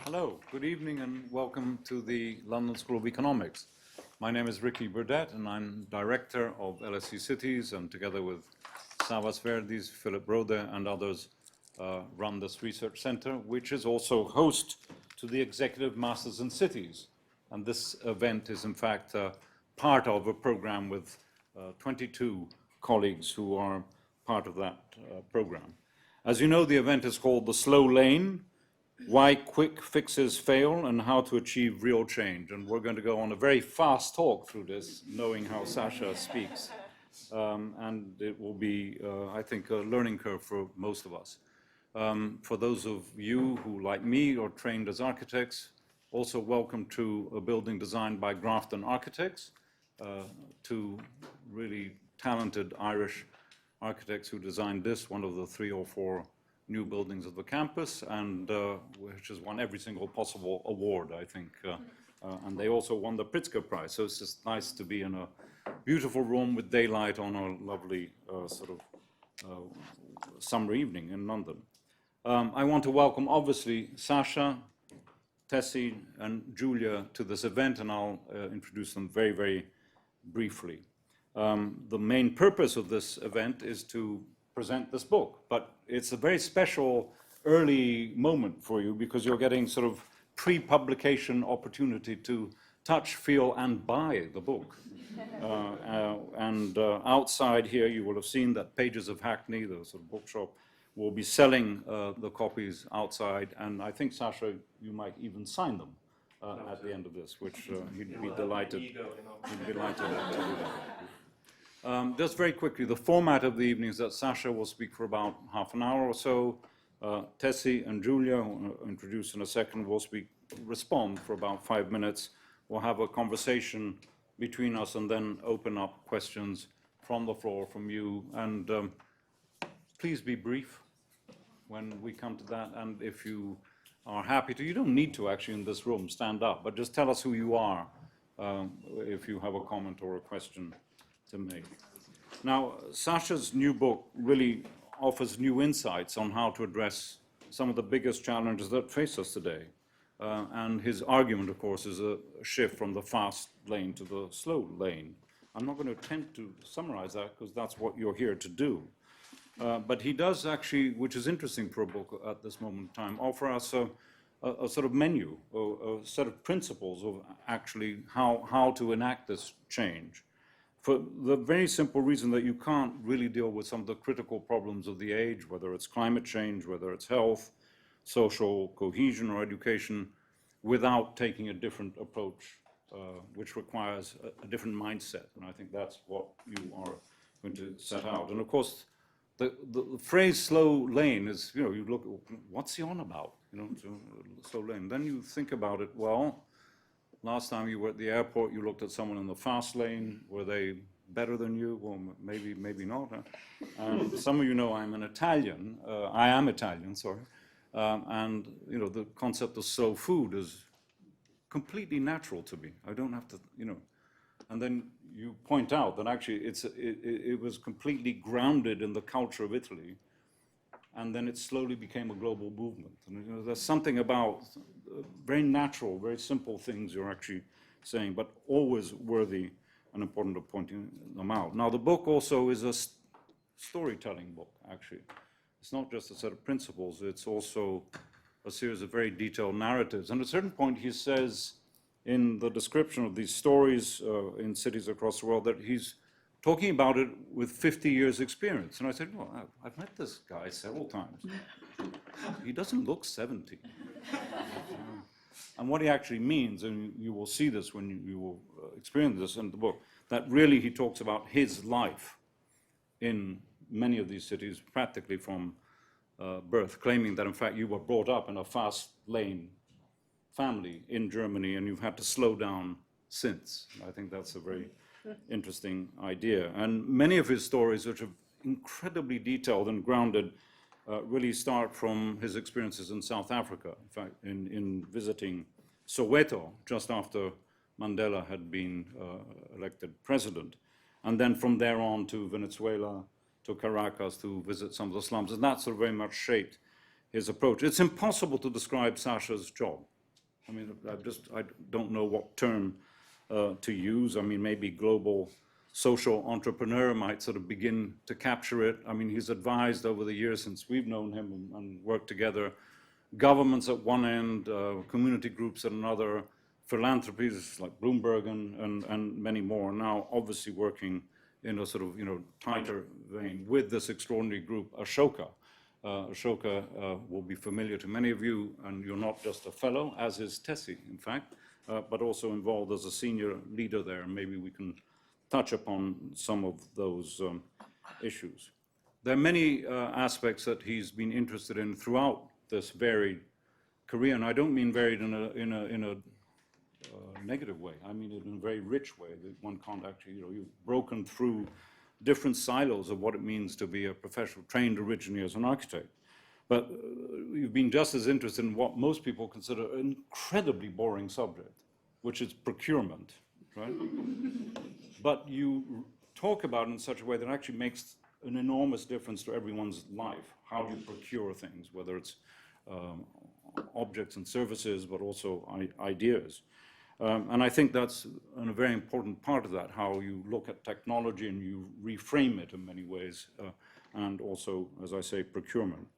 Hello, good evening and welcome to the London School of Economics. My name is Ricky Burdett and I'm director of LSE Cities, and together with Savas Verdis, Philip Rode and others run this research center, which is also host to the Executive Masters in Cities. And this event is in fact part of a program with 22 colleagues who are part of that program. As you know, the event is called The Slow Lane: Why Quick Fixes Fail and How to Achieve Real Change. And we're going to go on a very fast talk through this, knowing how Sascha speaks. And it will be, I think, a learning curve for most of us. For those of you who, like me, are trained as architects, also welcome to a building designed by Grafton Architects, two really talented Irish architects who designed this, one of the 3 or 4 new buildings of the campus, and which has won every single possible award, I think. And they also won the Pritzker Prize, so it's just nice to be in a beautiful room with daylight on a lovely summer evening in London. I want to welcome, obviously, Sascha, Tessy, and Julia to this event, and I'll introduce them very, very briefly. The main purpose of this event is to present this book, but it's a very special early moment for you because you're getting sort of pre-publication opportunity to touch, feel, and buy the book. Outside here, you will have seen that Pages of Hackney, the sort of bookshop, will be selling the copies outside, and I think, Sascha, you might even sign them at the end of this, which he'd be delighted. He'd be delighted to do that. Just very quickly, the format of the evening is that Sascha will speak for about half an hour or so. Tessy and Julia, who I'll introduce in a second, will respond for about 5 minutes. We'll have a conversation between us and then open up questions from the floor, from you. And please be brief when we come to that. And if you are happy to, you don't need to actually in this room stand up, but just tell us who you are if you have a comment or a question to make. Now, Sascha's new book really offers new insights on how to address some of the biggest challenges that face us today. And his argument, of course, is a shift from the fast lane to the slow lane. I'm not going to attempt to summarize that because that's what you're here to do. But he does actually, which is interesting for a book at this moment in time, offer us a sort of menu, a set of principles of actually how to enact this change. For the very simple reason that you can't really deal with some of the critical problems of the age, whether it's climate change, whether it's health, social cohesion, or education, without taking a different approach, which requires a different mindset. And I think that's what you are going to set out. And of course, the phrase slow lane is, you look, what's he on about? Slow lane. Then you think about it, well, last time you were at the airport, you looked at someone in the fast lane. Were they better than you? Well, maybe not. Some of you know I'm an Italian. I am Italian, sorry. And the concept of slow food is completely natural to me. I don't have to, And then you point out that actually it was completely grounded in the culture of Italy. And then it slowly became a global movement. And there's something about very natural, very simple things you're actually saying, but always worthy and important of pointing them out. Now, the book also is a storytelling book, actually. It's not just a set of principles, it's also a series of very detailed narratives. And at a certain point, he says in the description of these stories in cities across the world that he's talking about it with 50 years experience. And I said, well, I've met this guy several times. He doesn't look 70. And what he actually means, and you will see this when you will experience this in the book, that really he talks about his life in many of these cities, practically from birth, claiming that in fact you were brought up in a fast lane family in Germany and you've had to slow down since. I think that's a very interesting idea. And many of his stories, which are incredibly detailed and grounded, really start from his experiences in South Africa. In fact, in visiting Soweto just after Mandela had been elected president. And then from there on to Venezuela, to Caracas to visit some of the slums. And that sort of very much shaped his approach. It's impossible to describe Sascha's job. I mean, I don't know what term to use. I mean, maybe global social entrepreneur might sort of begin to capture it. I mean, he's advised over the years since we've known him and worked together, governments at one end, community groups at another, philanthropies like Bloomberg and many more, now obviously working in a sort of, tighter vein with this extraordinary group, Ashoka. Ashoka will be familiar to many of you, and you're not just a fellow, as is Tessy, in fact, but also involved as a senior leader there. Maybe we can touch upon some of those issues. There are many aspects that he's been interested in throughout this varied career, and I don't mean varied in a negative way. I mean it in a very rich way that one can't actually, you've broken through different silos of what it means to be a professional, trained originally as an architect. But you've been just as interested in what most people consider an incredibly boring subject, which is procurement, right? But you talk about it in such a way that actually makes an enormous difference to everyone's life. How do you procure things, whether it's objects and services, but also ideas. And I think that's a very important part of that, how you look at technology and you reframe it in many ways, and also, as I say, procurement.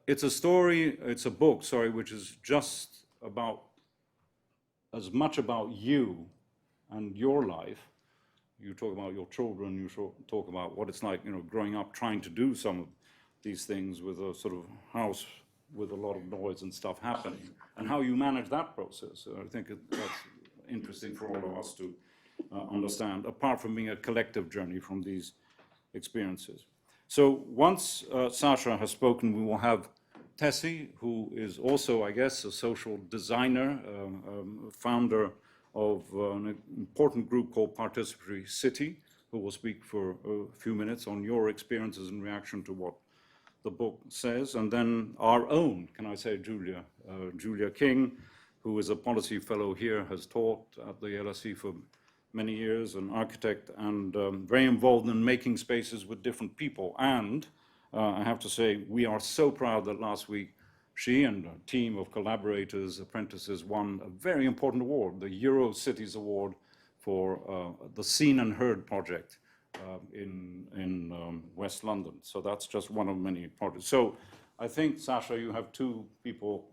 It's a book, which is just about, as much about you and your life. You talk about your children, you talk about what it's like, growing up trying to do some of these things with a sort of house with a lot of noise and stuff happening, and how you manage that process. I think that's interesting for all of us to understand, apart from being a collective journey from these experiences. So once Sascha has spoken, we will have Tessy, who is also, I guess, a social designer, founder of an important group called Participatory City, who will speak for a few minutes on your experiences in reaction to what the book says, and then our own, can I say, Julia King, who is a policy fellow here, has taught at the LSE for many years, an architect, and very involved in making spaces with different people. And I have to say, we are so proud that last week she and a team of collaborators, apprentices, won a very important award, the Euro Cities Award for the Seen and Heard project in West London. So that's just one of many projects. So I think, Sascha, you have two people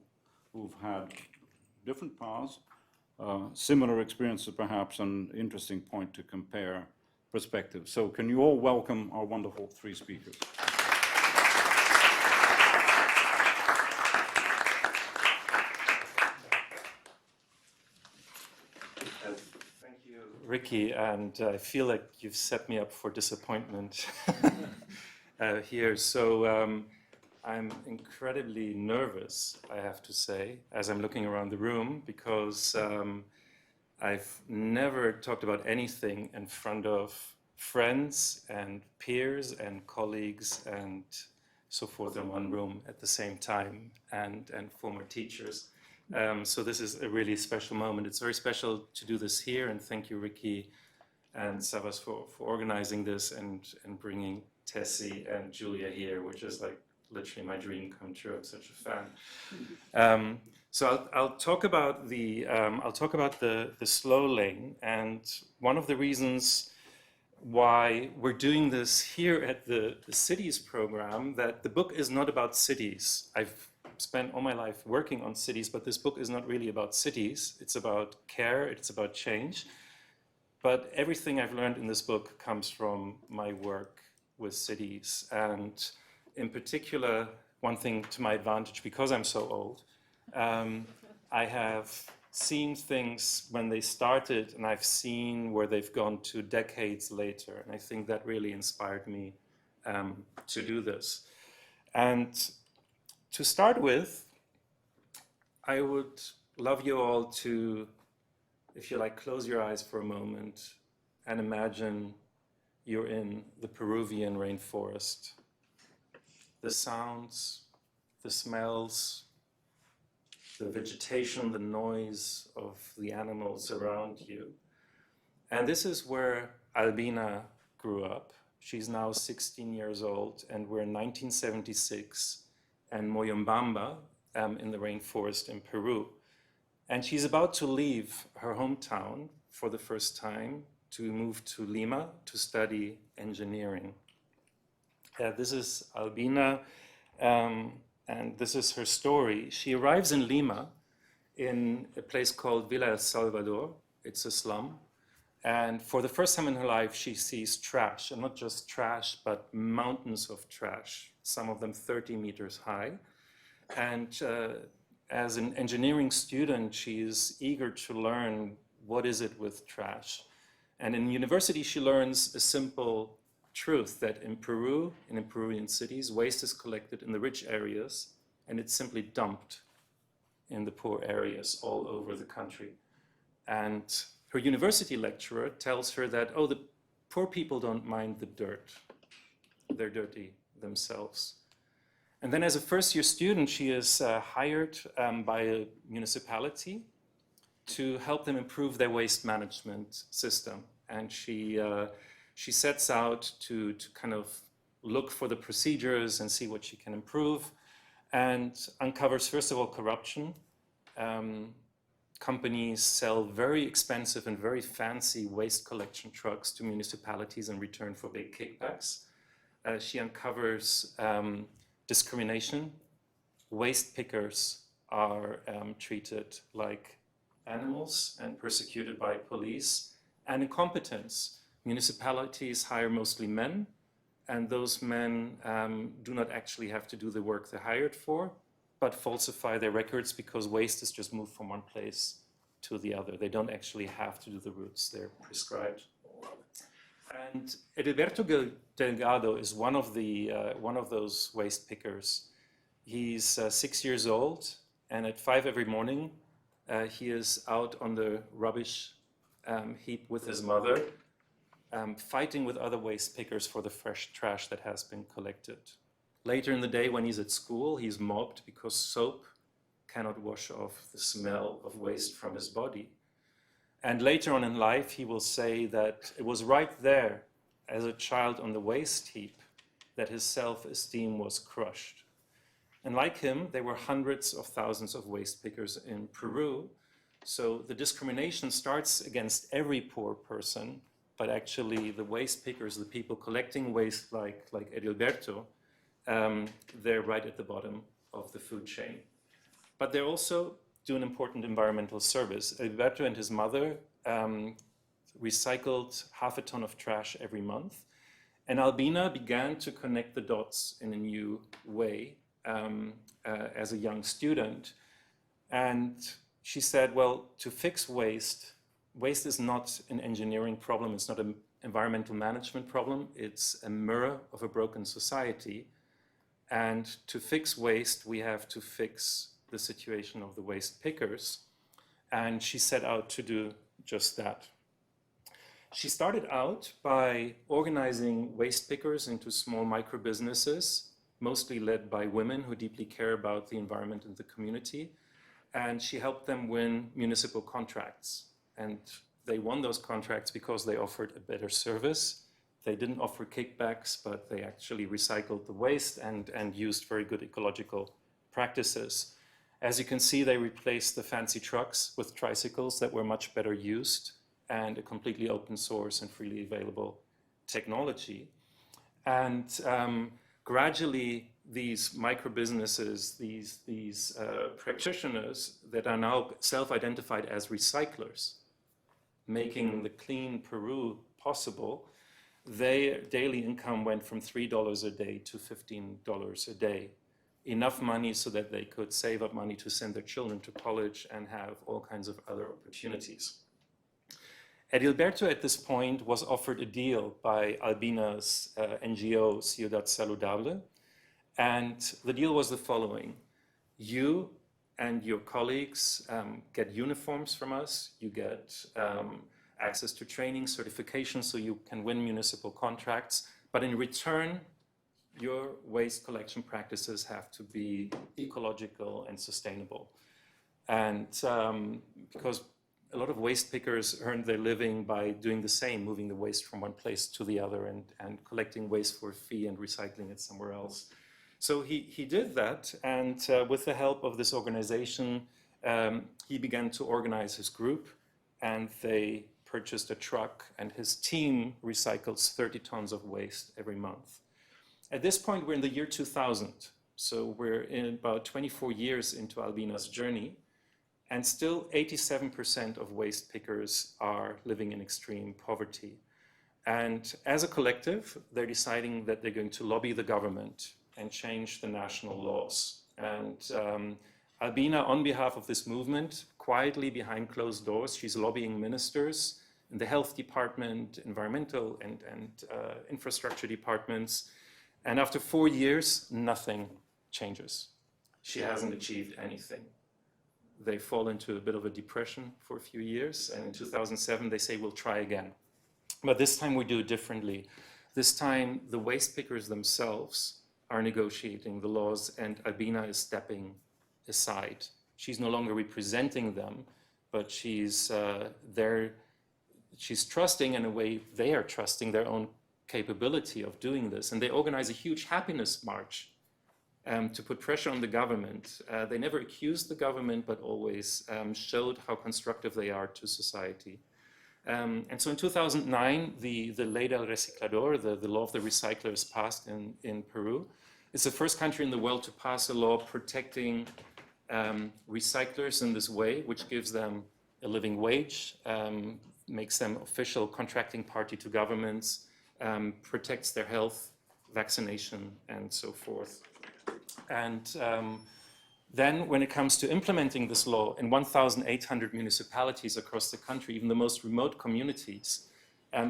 who've had different paths, similar experiences perhaps, an interesting point to compare perspectives. So can you all welcome our wonderful three speakers? Ricky, and I feel like you've set me up for disappointment here. So I'm incredibly nervous, I have to say, as I'm looking around the room, because I've never talked about anything in front of friends and peers and colleagues and so forth in one room at the same time, and former teachers. So this is a really special moment. It's very special to do this here, and thank you, Ricky and Savas, for organizing this and bringing Tessy and Julia here, which is like literally my dream come true. I'm such a fan. So I'll talk about the slow lane, and one of the reasons why we're doing this here at the Cities program, that the book is not about cities. I've spent all my life working on cities, but this book is not really about cities. It's about care, it's about change. But everything I've learned in this book comes from my work with cities. And in particular, one thing to my advantage, because I'm so old, I have seen things when they started, and I've seen where they've gone to decades later. And I think that really inspired me to do this. And to start with, I would love you all to, if you like, close your eyes for a moment and imagine you're in the Peruvian rainforest. The sounds, the smells, the vegetation, the noise of the animals around you. And this is where Albina grew up. She's now 16 years old, and we're in 1976. And Moyobamba in the rainforest in Peru. And she's about to leave her hometown for the first time to move to Lima to study engineering. This is Albina, and this is her story. She arrives in Lima in a place called Villa El Salvador. It's a slum. And for the first time in her life, she sees trash, and not just trash, but mountains of trash, some of them 30 meters high. And as an engineering student, she is eager to learn what is it with trash. And in university, she learns a simple truth that in Peru and in Peruvian cities, waste is collected in the rich areas, and it's simply dumped in the poor areas all over the country. And her university lecturer tells her that, oh, the poor people don't mind the dirt. They're dirty themselves. And then as a first-year student, she is hired by a municipality to help them improve their waste management system. And she sets out to kind of look for the procedures and see what she can improve, and uncovers, first of all, corruption. Companies sell very expensive and very fancy waste collection trucks to municipalities in return for big kickbacks. She uncovers discrimination. Waste pickers are treated like animals and persecuted by police. And incompetence. Municipalities hire mostly men, and those men do not actually have to do the work they're hired for, but falsify their records because waste is just moved from one place to the other. They don't actually have to do the routes they're prescribed. And Edilberto Delgado is one of those waste pickers. He's 6 years old, and at 5 every morning, he is out on the rubbish heap with his mother, fighting with other waste pickers for the fresh trash that has been collected. Later in the day, when he's at school, he's mobbed because soap cannot wash off the smell of waste from his body. And later on in life, he will say that it was right there as a child on the waste heap that his self-esteem was crushed. And like him, there were hundreds of thousands of waste pickers in Peru. So the discrimination starts against every poor person, but actually the waste pickers, the people collecting waste like Edilberto, they're right at the bottom of the food chain. But they also do an important environmental service. Edilberto and his mother recycled 1/2 ton of trash every month. And Albina began to connect the dots in a new way as a young student. And she said, well, to fix waste is not an engineering problem, it's not an environmental management problem, it's a mirror of a broken society. And to fix waste, we have to fix the situation of the waste pickers. And she set out to do just that. She started out by organizing waste pickers into small micro businesses, mostly led by women who deeply care about the environment and the community. And she helped them win municipal contracts. And they won those contracts because they offered a better service. They didn't offer kickbacks, but they actually recycled the waste and used very good ecological practices. As you can see, they replaced the fancy trucks with tricycles that were much better used and a completely open source and freely available technology. And gradually, these micro businesses, these practitioners that are now self-identified as recyclers, making the clean Peru possible, their daily income went from $3 a day to $15 a day. Enough money so that they could save up money to send their children to college and have all kinds of other opportunities. Edilberto at this point was offered a deal by Albina's NGO Ciudad Saludable, and the deal was the following. You and your colleagues get uniforms from us, you get access to training, certification, so you can win municipal contracts, but in return, your waste collection practices have to be ecological and sustainable. And because a lot of waste pickers earn their living by doing the same, moving the waste from one place to the other and collecting waste for a fee and recycling it somewhere else. So he did that, and with the help of this organization, he began to organize his group, and they purchased a truck, and his team recycles 30 tons of waste every month. At this point, we're in the year 2000, so we're in about 24 years into Albina's journey, and still 87% of waste pickers are living in extreme poverty. And as a collective, they're deciding that they're going to lobby the government and change the national laws. And Albina, on behalf of this movement, quietly behind closed doors, she's lobbying ministers in the health department, environmental and infrastructure departments. And after 4 years, nothing changes. She hasn't achieved anything. They fall into a bit of a depression for a few years. And in 2007, they say, we'll try again. But this time we do it differently. This time, the waste pickers themselves are negotiating the laws, and Albina is stepping aside. She's no longer representing them, but she's trusting, in a way they are trusting their own capability of doing this. And they organize a huge happiness march to put pressure on the government. They never accused the government, but always showed how constructive they are to society. And so in 2009, the Ley del Reciclador, the law of the recycler, is passed in Peru. It's the first country in the world to pass a law protecting recyclers in this way, which gives them a living wage, makes them official contracting party to governments, protects their health, vaccination, and so forth. And then when it comes to implementing this law in 1,800 municipalities across the country, even the most remote communities,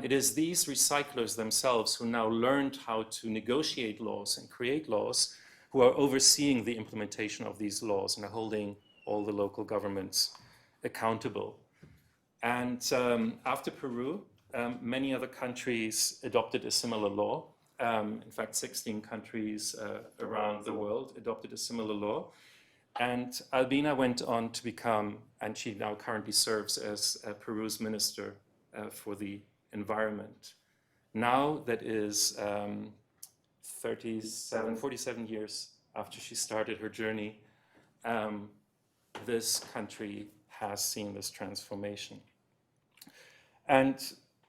it is these recyclers themselves who now learned how to negotiate laws and create laws, who are overseeing the implementation of these laws and are holding all the local governments accountable. And after Peru, many other countries adopted a similar law. In fact, 16 countries around the world adopted a similar law. And Albina went on to become, and she now currently serves as Peru's Minister for the Environment. Now, that is 47 years after she started her journey, this country has seen this transformation. And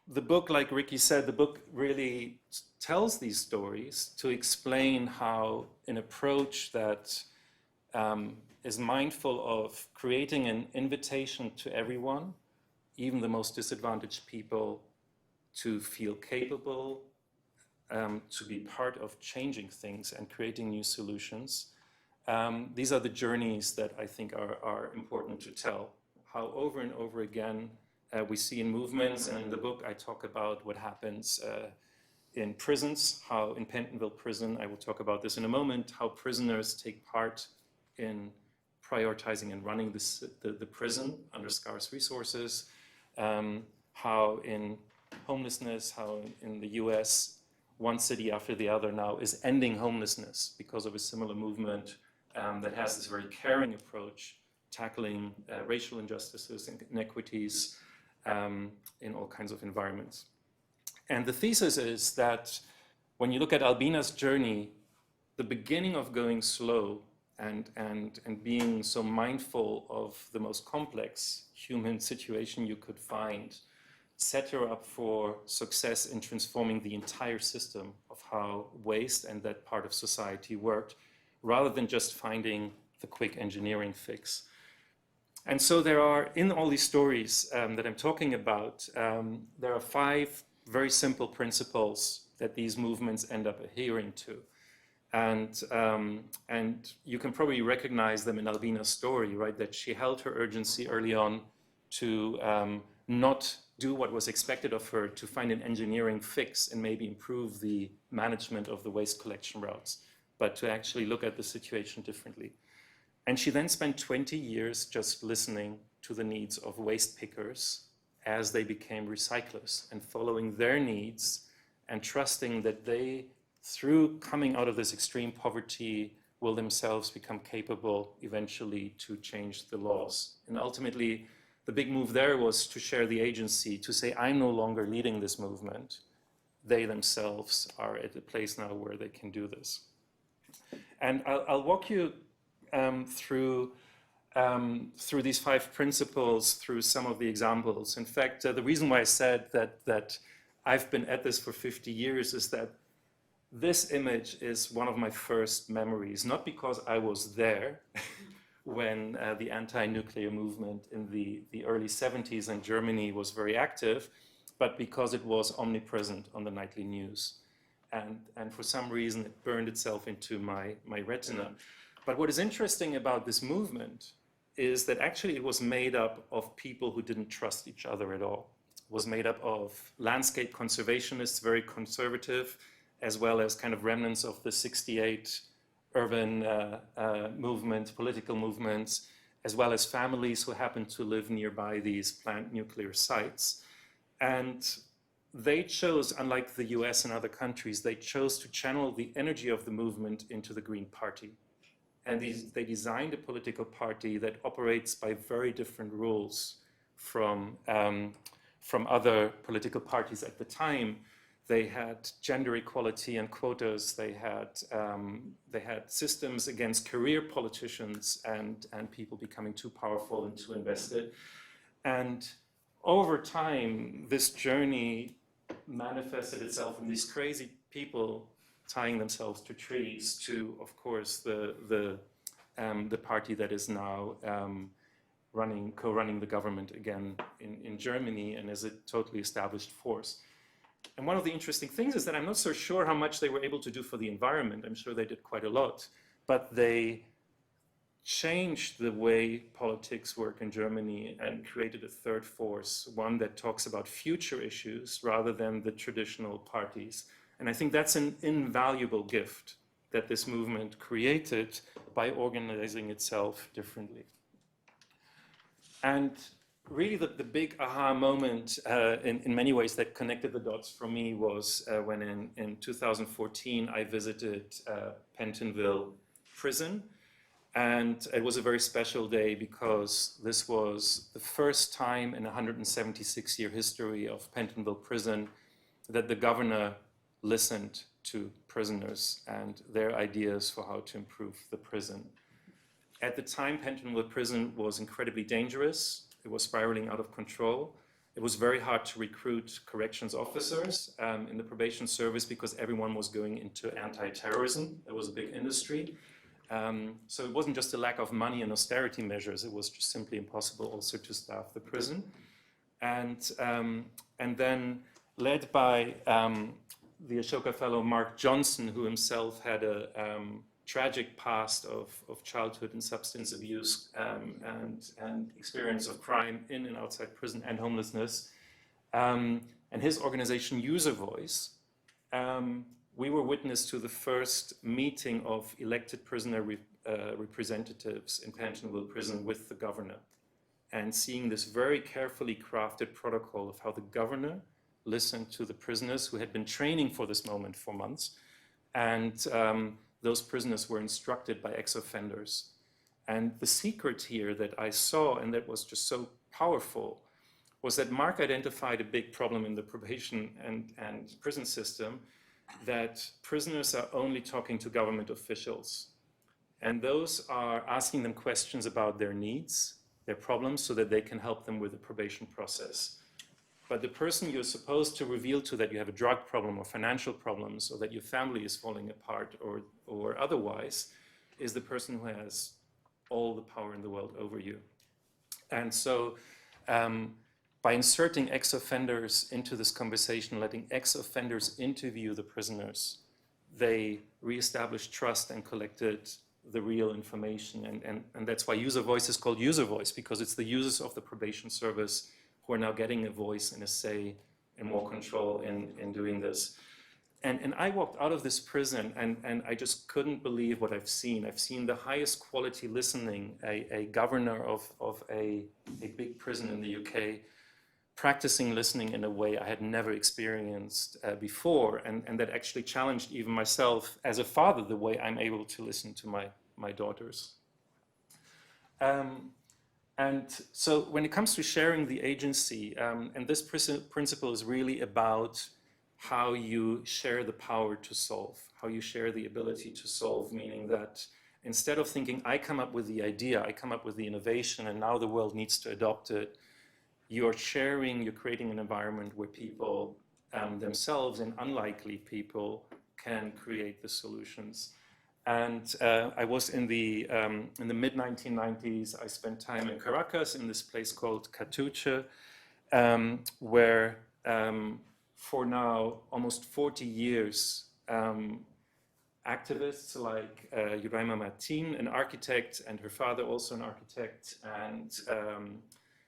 the book, like Ricky said, the book really tells these stories to explain how an approach that is mindful of creating an invitation to everyone, even the most disadvantaged people, to feel capable, to be part of changing things and creating new solutions. These are the journeys that I think are important to tell. How over and over again we see in movements, and in the book I talk about what happens in prisons, how in Pentonville prison, I will talk about this in a moment, how prisoners take part in prioritizing and running the prison under scarce resources, how in homelessness, how in the US, one city after the other now is ending homelessness because of a similar movement that has this very caring approach, tackling racial injustices and inequities in all kinds of environments. And the thesis is that when you look at Albina's journey, the beginning of going slow and being so mindful of the most complex human situation you could find set her up for success in transforming the entire system of how waste and that part of society worked, rather than just finding the quick engineering fix. And so there are, in all these stories that I'm talking about, there are 5 very simple principles that these movements end up adhering to. And you can probably recognize them in Albina's story, right? That she held her urgency early on to not do what was expected of her, to find an engineering fix and maybe improve the management of the waste collection routes, but to actually look at the situation differently. And she then spent 20 years just listening to the needs of waste pickers as they became recyclers and following their needs and trusting that they, through coming out of this extreme poverty, will themselves become capable eventually to change the laws. And ultimately, the big move there was to share the agency, to say, I'm no longer leading this movement. They themselves are at a place now where they can do this. And I'll walk you through through these 5 principles, through some of the examples. In fact, the reason why I said that I've been at this for 50 years is that this image is one of my first memories, not because I was there when the anti-nuclear movement in the early 70s in Germany was very active, but because it was omnipresent on the nightly news. And for some reason, it burned itself into my retina. But what is interesting about this movement is that actually it was made up of people who didn't trust each other at all. It was made up of landscape conservationists, very conservative, as well as kind of remnants of the 68 urban movement, political movements, as well as families who happened to live nearby these planned nuclear sites. And they chose, unlike the US and other countries, they chose to channel the energy of the movement into the Green Party. And they designed a political party that operates by very different rules from other political parties at the time. They had gender equality and quotas. They had systems against career politicians and people becoming too powerful and too invested. And over time, this journey manifested itself in these crazy people tying themselves to trees to, of course, the party that is now co-running the government again in Germany and is a totally established force. And one of the interesting things is that I'm not so sure how much they were able to do for the environment. I'm sure they did quite a lot, but they changed the way politics work in Germany and created a third force, one that talks about future issues rather than the traditional parties. And I think that's an invaluable gift that this movement created by organizing itself differently. And really the big aha moment in many ways that connected the dots for me was when in 2014 I visited Pentonville prison. And it was a very special day because this was the first time in a 176-year history of Pentonville prison that the governor listened to prisoners and their ideas for how to improve the prison. At the time, Pentonville prison was incredibly dangerous. It was spiraling out of control. It was very hard to recruit corrections officers in the probation service because everyone was going into anti-terrorism. It was a big industry. So it wasn't just a lack of money and austerity measures. It was just simply impossible also to staff the prison. And then led by the Ashoka Fellow Mark Johnson, who himself had a tragic past of childhood and substance abuse and experience of crime in and outside prison and homelessness, and his organization User Voice, we were witness to the first meeting of elected prisoner representatives in Pentonville prison with the governor, and seeing this very carefully crafted protocol of how the governor listened to the prisoners who had been training for this moment for months, and those prisoners were instructed by ex-offenders. And the secret here that I saw, and that was just so powerful, was that Mark identified a big problem in the probation and prison system, that prisoners are only talking to government officials. And those are asking them questions about their needs, their problems, so that they can help them with the probation process. But the person you're supposed to reveal to that you have a drug problem or financial problems or that your family is falling apart or otherwise is the person who has all the power in the world over you. And so by inserting ex-offenders into this conversation, letting ex-offenders interview the prisoners, they reestablished trust and collected the real information. And that's why User Voice is called User Voice, because it's the users of the probation service who are now getting a voice and a say and more control in doing this. And I walked out of this prison and I just couldn't believe what I've seen. I've seen the highest quality listening, a governor of a big prison in the UK practicing listening in a way I had never experienced before, and that actually challenged even myself as a father, the way I'm able to listen to my daughters. And so when it comes to sharing the agency, and this principle is really about how you share the power to solve, how you share the ability to solve, meaning that instead of thinking, I come up with the idea, I come up with the innovation, and now the world needs to adopt it, you're creating an environment where people themselves and unlikely people can create the solutions. And I was in the mid-1990s, I spent time in Caracas in this place called Catuche, where for now almost 40 years, activists like Uraima Martin, an architect, and her father also an architect, and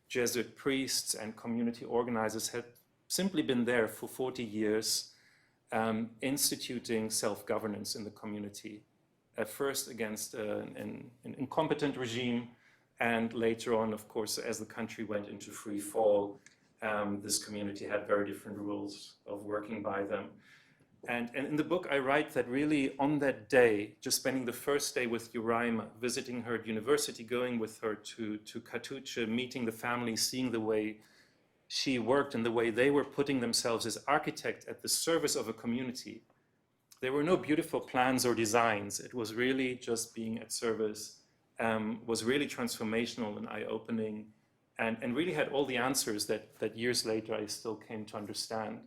Jesuit priests and community organizers had simply been there for 40 years, instituting self-governance in the community. At first against an incompetent regime, and later on, of course, as the country went into free fall, this community had very different rules of working by them. And in the book, I write that really on that day, just spending the first day with Uraima, visiting her at university, going with her to Catuche, meeting the family, seeing the way she worked and the way they were putting themselves as architects at the service of a community. There were no beautiful plans or designs. It was really just being at service, was really transformational and eye-opening, and really had all the answers that years later I still came to understand.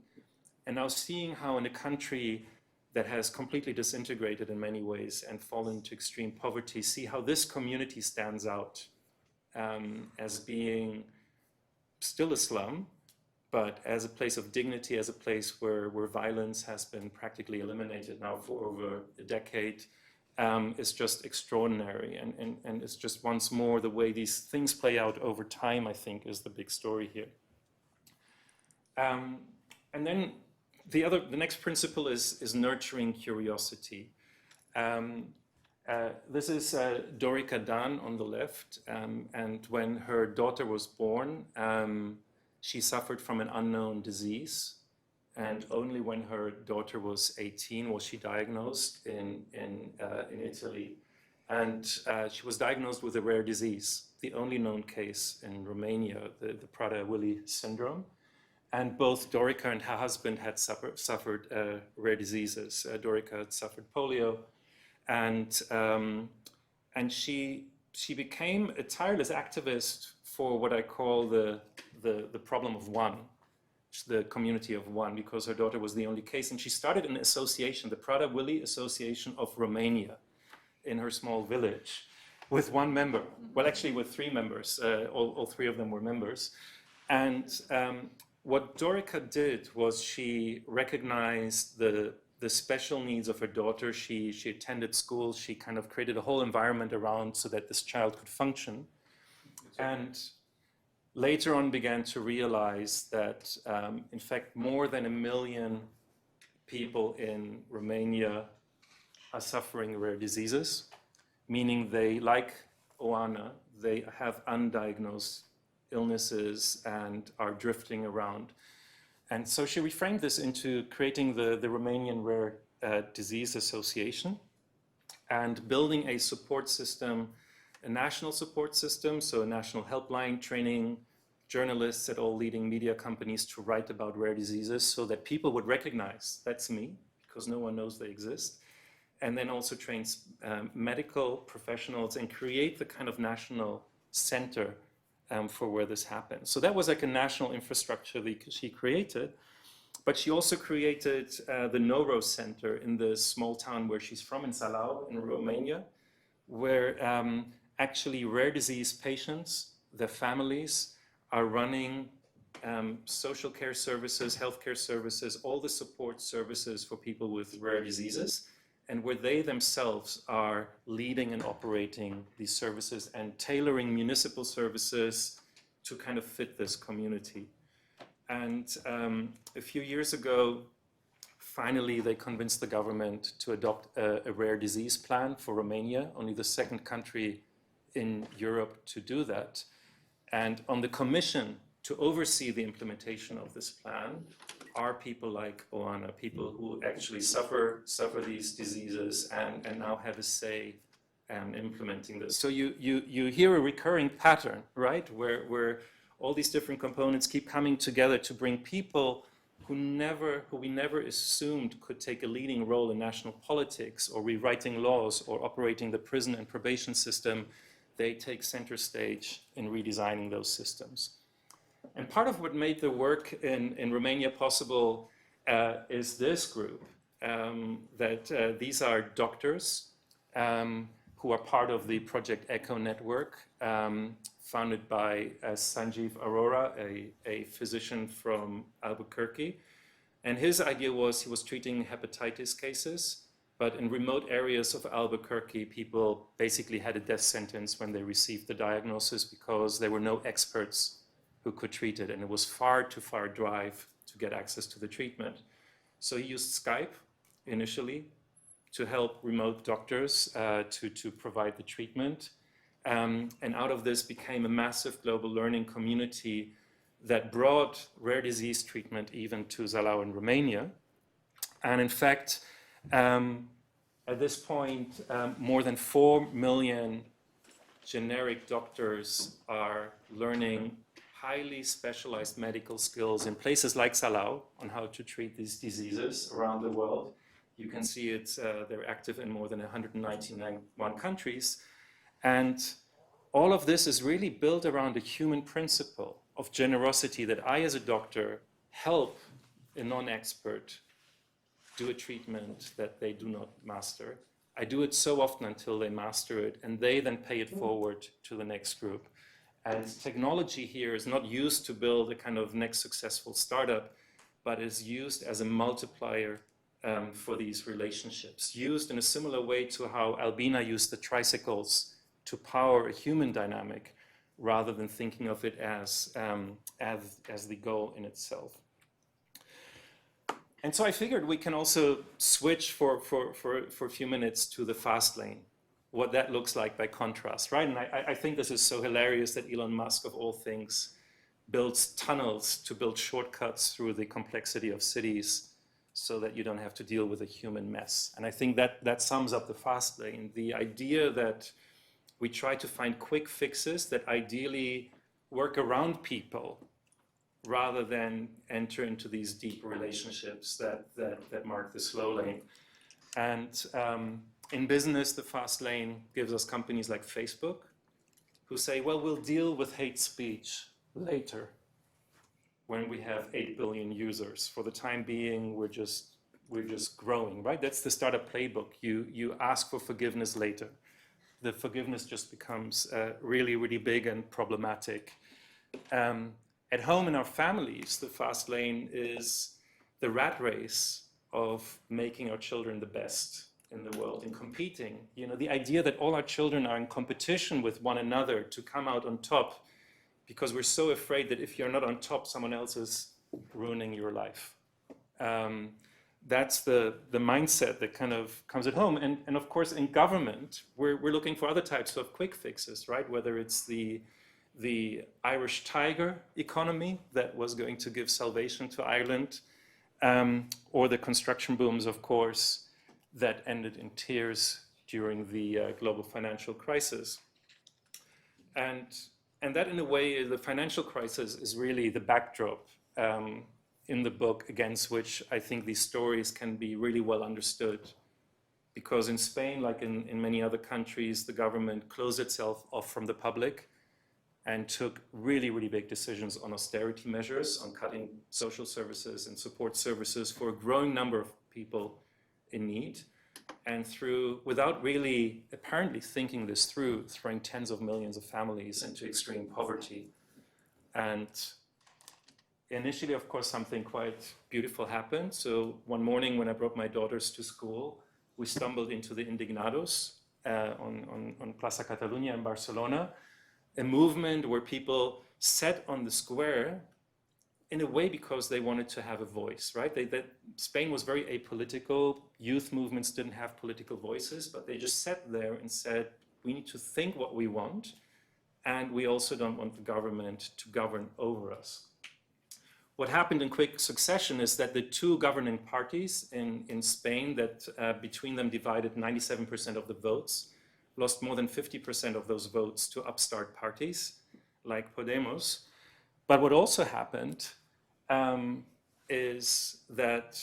And now seeing how in a country that has completely disintegrated in many ways and fallen into extreme poverty, see how this community stands out as being still a slum, but as a place of dignity, as a place where violence has been practically eliminated now for over a decade, is just extraordinary. And it's just once more the way these things play out over time, I think, is the big story here. And then the next principle is nurturing curiosity. This is Dorica Dan on the left, and when her daughter was born, she suffered from an unknown disease, and only when her daughter was 18 was she diagnosed in Italy. And she was diagnosed with a rare disease, the only known case in Romania, the Prader-Willi syndrome. And both Dorica and her husband had suffered rare diseases. Dorica had suffered polio, and she became a tireless activist for what I call the problem of one, the community of one, because her daughter was the only case. And she started an association, the Prader-Willi Association of Romania, in her small village, with one member. Well, actually with three members. All three of them were members. And what Dorica did was she recognized the special needs of her daughter. She attended school. She kind of created a whole environment around so that this child could function. And later on began to realize that, in fact, more than 1 million people in Romania are suffering rare diseases, meaning they, like Oana, they have undiagnosed illnesses and are drifting around. And so she reframed this into creating the Romanian Rare Disease Association and building a support system, a national support system, so a national helpline, training journalists at all leading media companies to write about rare diseases so that people would recognize, that's me, because no one knows they exist, and then also trains medical professionals and create the kind of national center for where this happens. So that was like a national infrastructure that she created, but she also created the Noro Center in the small town where she's from, in Salau, in Romania, where actually rare disease patients, their families, are running social care services, healthcare services, all the support services for people with rare diseases, and where they themselves are leading and operating these services and tailoring municipal services to kind of fit this community. And a few years ago, finally, they convinced the government to adopt a rare disease plan for Romania, only the second country in Europe to do that. And on the commission to oversee the implementation of this plan are people like Oana, people who actually suffer these diseases and now have a say in implementing this. So you hear a recurring pattern, right? Where all these different components keep coming together to bring people who we never assumed could take a leading role in national politics or rewriting laws or operating the prison and probation system, they take center stage in redesigning those systems. And part of what made the work in Romania possible is this group, these are doctors who are part of the Project ECHO network, founded by Sanjeev Arora, a physician from Albuquerque. And his idea was he was treating hepatitis cases, but in remote areas of Albuquerque, people basically had a death sentence when they received the diagnosis because there were no experts who could treat it, and it was far too far a drive to get access to the treatment. So he used Skype initially to help remote doctors to provide the treatment. And out of this became a massive global learning community that brought rare disease treatment even to Zalău in Romania. And in fact, at this point, more than 4 million generic doctors are learning highly specialized medical skills in places like Zalău on how to treat these diseases around the world. You can see they're active in more than 191 countries. And all of this is really built around a human principle of generosity, that I, as a doctor, help a non-expert do a treatment that they do not master. I do it so often until they master it, and they then pay it forward to the next group. And technology here is not used to build a kind of next successful startup, but is used as a multiplier for these relationships, used in a similar way to how Albina used the tricycles to power a human dynamic, rather than thinking of it as the goal in itself. And so I figured we can also switch for a few minutes to the fast lane, what that looks like by contrast, right? And I think this is so hilarious that Elon Musk, of all things, builds tunnels to build shortcuts through the complexity of cities so that you don't have to deal with a human mess. And I think that sums up the fast lane, the idea that we try to find quick fixes that ideally work around people rather than enter into these deep relationships that mark the slow lane. And in business, the fast lane gives us companies like Facebook who say, well, we'll deal with hate speech later when we have 8 billion users. For the time being, we're just growing, right? That's the startup playbook. You ask for forgiveness later. The forgiveness just becomes really, really big and problematic. At home in our families, the fast lane is the rat race of making our children the best in the world and competing. You know, the idea that all our children are in competition with one another to come out on top, because we're so afraid that if you're not on top, someone else is ruining your life. That's the mindset that kind of comes at home. And of course, in government, we're looking for other types of quick fixes, right? Whether it's the Irish tiger economy that was going to give salvation to Ireland, or the construction booms, of course, that ended in tears during the global financial crisis. And that, in a way, the financial crisis is really the backdrop in the book against which I think these stories can be really well understood. Because in Spain, like in many other countries, the government closed itself off from the public and took really, really big decisions on austerity measures, on cutting social services and support services for a growing number of people in need. And without really apparently thinking this through, throwing tens of millions of families into extreme poverty. And initially, of course, something quite beautiful happened. So one morning when I brought my daughters to school, we stumbled into the Indignados on Plaza Catalunya in Barcelona, a movement where people sat on the square in a way because they wanted to have a voice, right? Spain was very apolitical. Youth movements didn't have political voices, but they just sat there and said, we need to think what we want, and we also don't want the government to govern over us. What happened in quick succession is that the two governing parties in Spain that between them divided 97% of the votes lost more than 50% of those votes to upstart parties like Podemos. But what also happened is that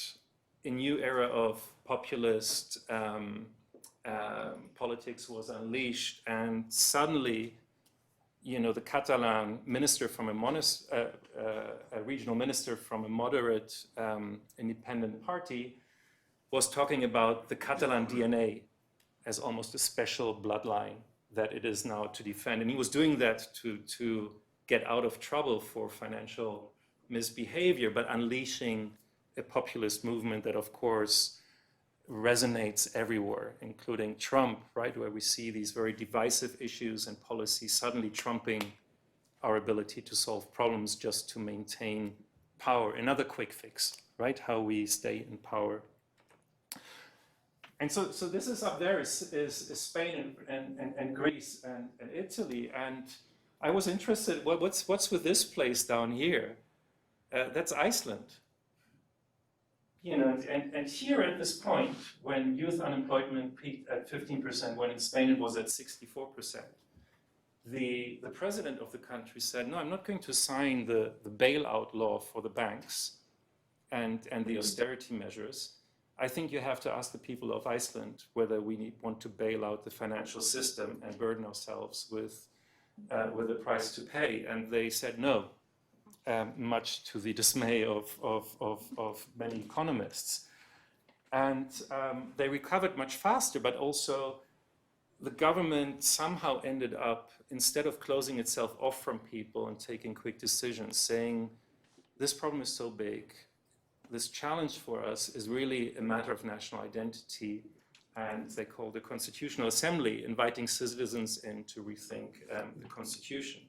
a new era of populist politics was unleashed, and suddenly, you know, the Catalan minister from a regional minister from a moderate independent party was talking about the Catalan DNA as almost a special bloodline that it is now to defend. And he was doing that to get out of trouble for financial misbehavior, but unleashing a populist movement that, of course, resonates everywhere, including Trump, right, where we see these very divisive issues and policies suddenly trumping our ability to solve problems just to maintain power. Another quick fix, right, how we stay in power. And so this is up there is Spain and Greece and Italy. And I was interested, what's with this place down here? That's Iceland. You know, and here at this point, when youth unemployment peaked at 15%, when in Spain it was at 64%, the president of the country said, no, I'm not going to sign the bailout law for the banks and the austerity measures. I think you have to ask the people of Iceland whether we want to bail out the financial system and burden ourselves with a price to pay. And they said no, much to the dismay of many economists. And they recovered much faster, but also the government somehow ended up, instead of closing itself off from people and taking quick decisions, saying, this problem is so big, this challenge for us is really a matter of national identity, and they called the Constitutional Assembly, inviting citizens in to rethink the Constitution.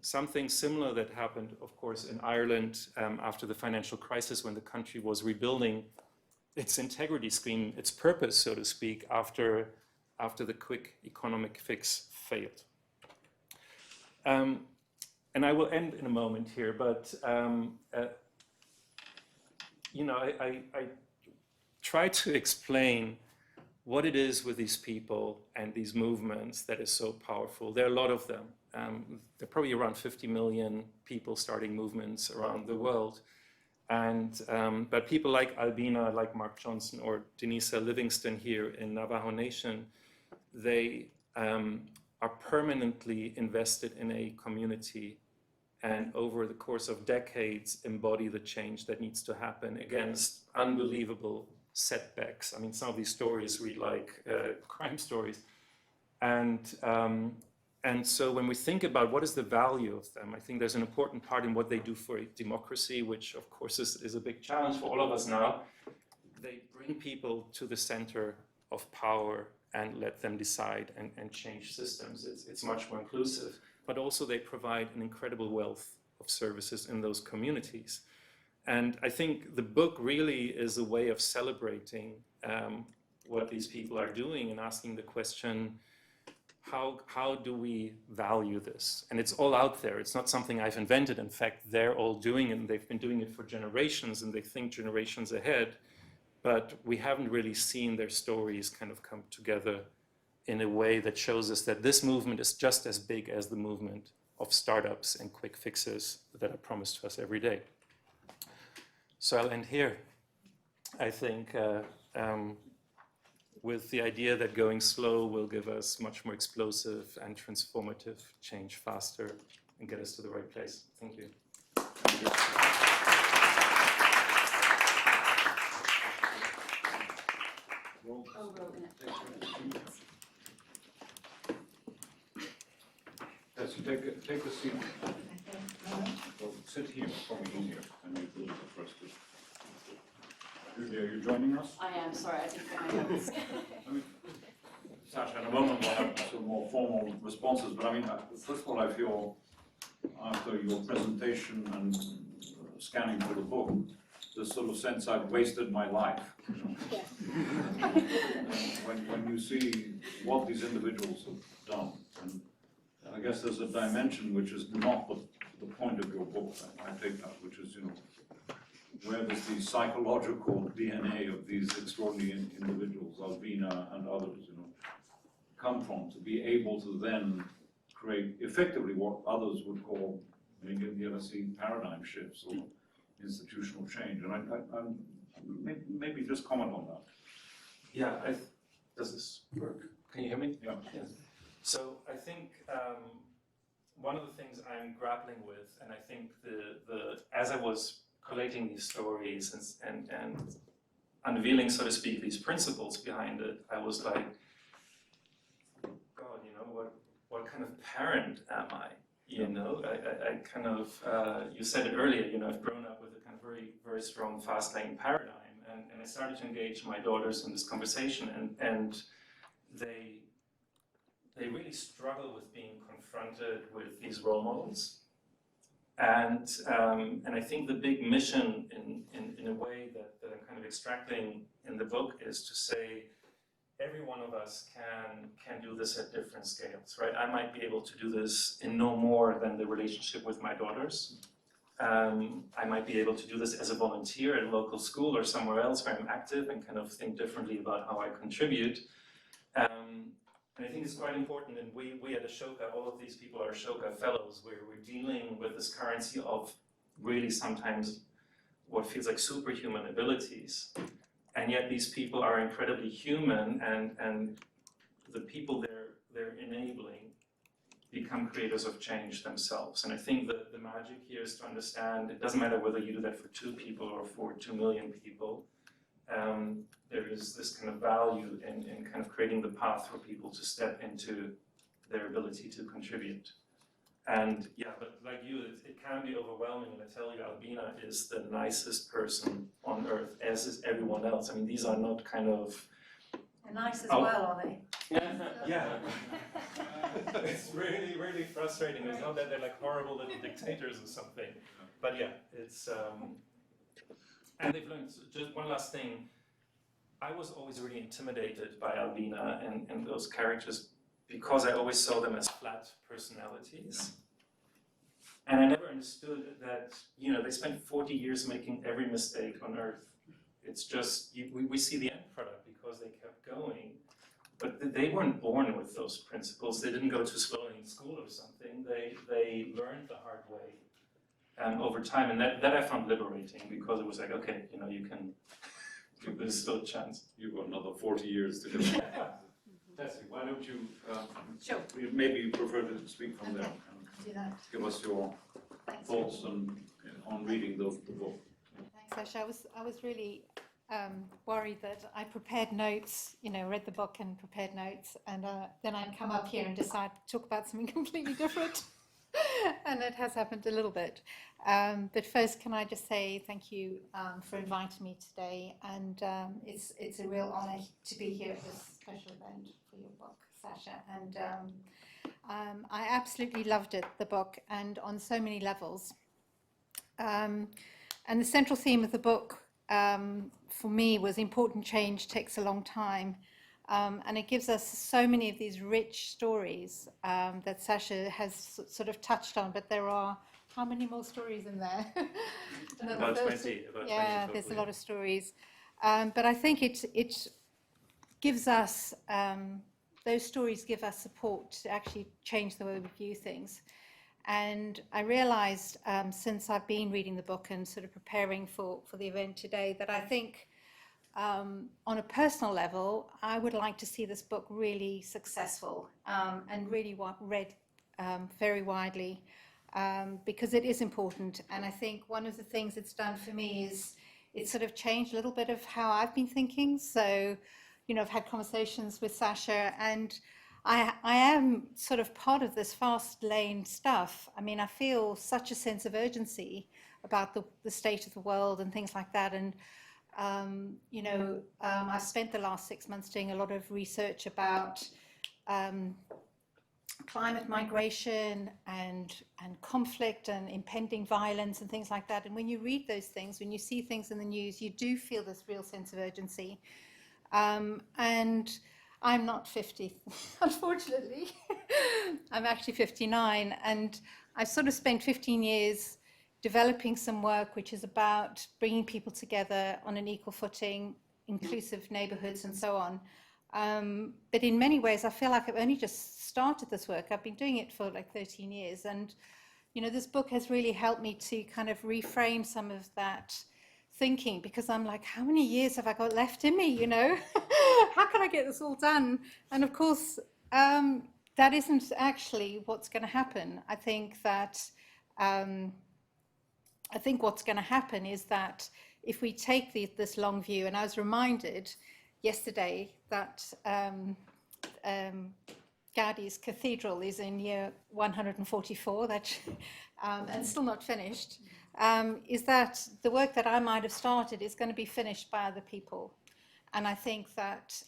Something similar that happened, of course, in Ireland after the financial crisis, when the country was rebuilding its integrity scheme, its purpose, so to speak, after the quick economic fix failed. And I will end in a moment here, but you know, I try to explain what it is with these people and these movements that is so powerful. There are a lot of them. There are probably around 50 million people starting movements around the world. And, but people like Albina, like Mark Johnson, or Denisa Livingston here in Navajo Nation, they are permanently invested in a community, and over the course of decades embody the change that needs to happen against unbelievable setbacks. I mean, some of these stories read like crime stories. And so when we think about what is the value of them, I think there's an important part in what they do for democracy, which of course is a big challenge for all of us now. They bring people to the center of power and let them decide and change systems. It's much more inclusive. But also they provide an incredible wealth of services in those communities. And I think the book really is a way of celebrating what these people are doing and asking the question, how do we value this? And it's all out there. It's not something I've invented. In fact, they're all doing it, and they've been doing it for generations, and they think generations ahead. But we haven't really seen their stories kind of come together in a way that shows us that this movement is just as big as the movement of startups and quick fixes that are promised to us every day. So I'll end here. I think with the idea that going slow will give us much more explosive and transformative change faster and get us to the right place. Thank you. Thank you. Yes, you take a seat. Well, sit here, probably easier, and you do the first two. Julia, are you joining us? I am, sorry, I didn't get my notes. Sascha, in a moment we'll have some more formal responses, but I mean, first of all, I feel after your presentation and scanning through the book, this sort of sense I've wasted my life. Yeah. when you see what these individuals have done, and I guess there's a dimension which is not the point of your book, I take that, which is, you know, where does the psychological DNA of these extraordinary individuals, Albina and others, you know, come from, to be able to then create effectively what others would call maybe in the LSE paradigm shifts, or institutional change. And I'm maybe just comment on that. Yeah, does this work? Can you hear me? Yeah. Yes. So I think one of the things I'm grappling with, and I think as I was collating these stories and unveiling, so to speak, these principles behind it, I was like, God, what kind of parent am I? I kind of, you said it earlier, I've grown up with a kind of very, very strong fast lane paradigm, and I started to engage my daughters in this conversation, and they really struggle with being confronted with these role models. And I think the big mission in a way that I'm kind of extracting in the book is to say, every one of us can do this at different scales, right? I might be able to do this in no more than the relationship with my daughters. I might be able to do this as a volunteer at a local school or somewhere else where I'm active and kind of think differently about how I contribute. And I think it's quite important, and we at Ashoka, all of these people are Ashoka fellows, where we're dealing with this currency of really sometimes what feels like superhuman abilities. And yet these people are incredibly human, and the people they're enabling become creators of change themselves. And I think that the magic here is to understand it doesn't matter whether you do that for 2 people or for 2 million people. There is this kind of value in kind of creating the path for people to step into their ability to contribute. And yeah, but like you, it can be overwhelming. And I tell you, Albina is the nicest person on earth, as is everyone else. I mean, these are not kind of... They're nice as well, are they? Yeah. It's really, really frustrating. It's not that they're like horrible little dictators or something. But yeah, it's... And they've learned, just one last thing, I was always really intimidated by Albina and those characters because I always saw them as flat personalities. And I never understood that, they spent 40 years making every mistake on earth. It's just, we see the end product because they kept going. But they weren't born with those principles. They didn't go to slow lane school or something. They learned the hard way over time. And that I found liberating because it was like, okay, you can give this still a chance. You've got another 40 years to go. Tessy, why don't you, Sure. maybe you prefer to speak from there Do that. and give us your Thanks. thoughts on reading the book. Thanks, Sasha. I was really worried that I prepared notes, read the book and prepared notes, and then I'd come up here and decide to talk about something completely different. And it has happened a little bit. But first, can I just say thank you for inviting me today, and it's a real honour to be here at this special event for your book, Sasha. And I absolutely loved it, the book, and on so many levels. And the central theme of the book for me was important change takes a long time. And it gives us so many of these rich stories that Sasha has sort of touched on, but there are, how many more stories in there? About 20. Yeah, there's a lot of stories. But I think it gives us, those stories give us support to actually change the way we view things. And I realized since I've been reading the book and sort of preparing for the event today that I think on a personal level, I would like to see this book really successful and really read very widely because it is important. And I think one of the things it's done for me is it's sort of changed a little bit of how I've been thinking. So, I've had conversations with Sasha, and I am sort of part of this fast lane stuff. I mean, I feel such a sense of urgency about the state of the world and things like that. And I've spent the last 6 months doing a lot of research about climate migration and conflict and impending violence and things like that. And when you read those things, when you see things in the news, you do feel this real sense of urgency. And I'm not 50, unfortunately. I'm actually 59, and I've sort of spent 15 years developing some work which is about bringing people together on an equal footing, inclusive neighborhoods and so on. But in many ways, I feel like I've only just started this work. I've been doing it for like 13 years. And, you know, this book has really helped me to kind of reframe some of that thinking, because I'm like, how many years have I got left in me, you know? How can I get this all done? And of course, that isn't actually what's going to happen. I think what's going to happen is that if we take this long view, and I was reminded yesterday that Gaudi's cathedral is in year 144, and still not finished, is that the work that I might have started is going to be finished by other people. And I think that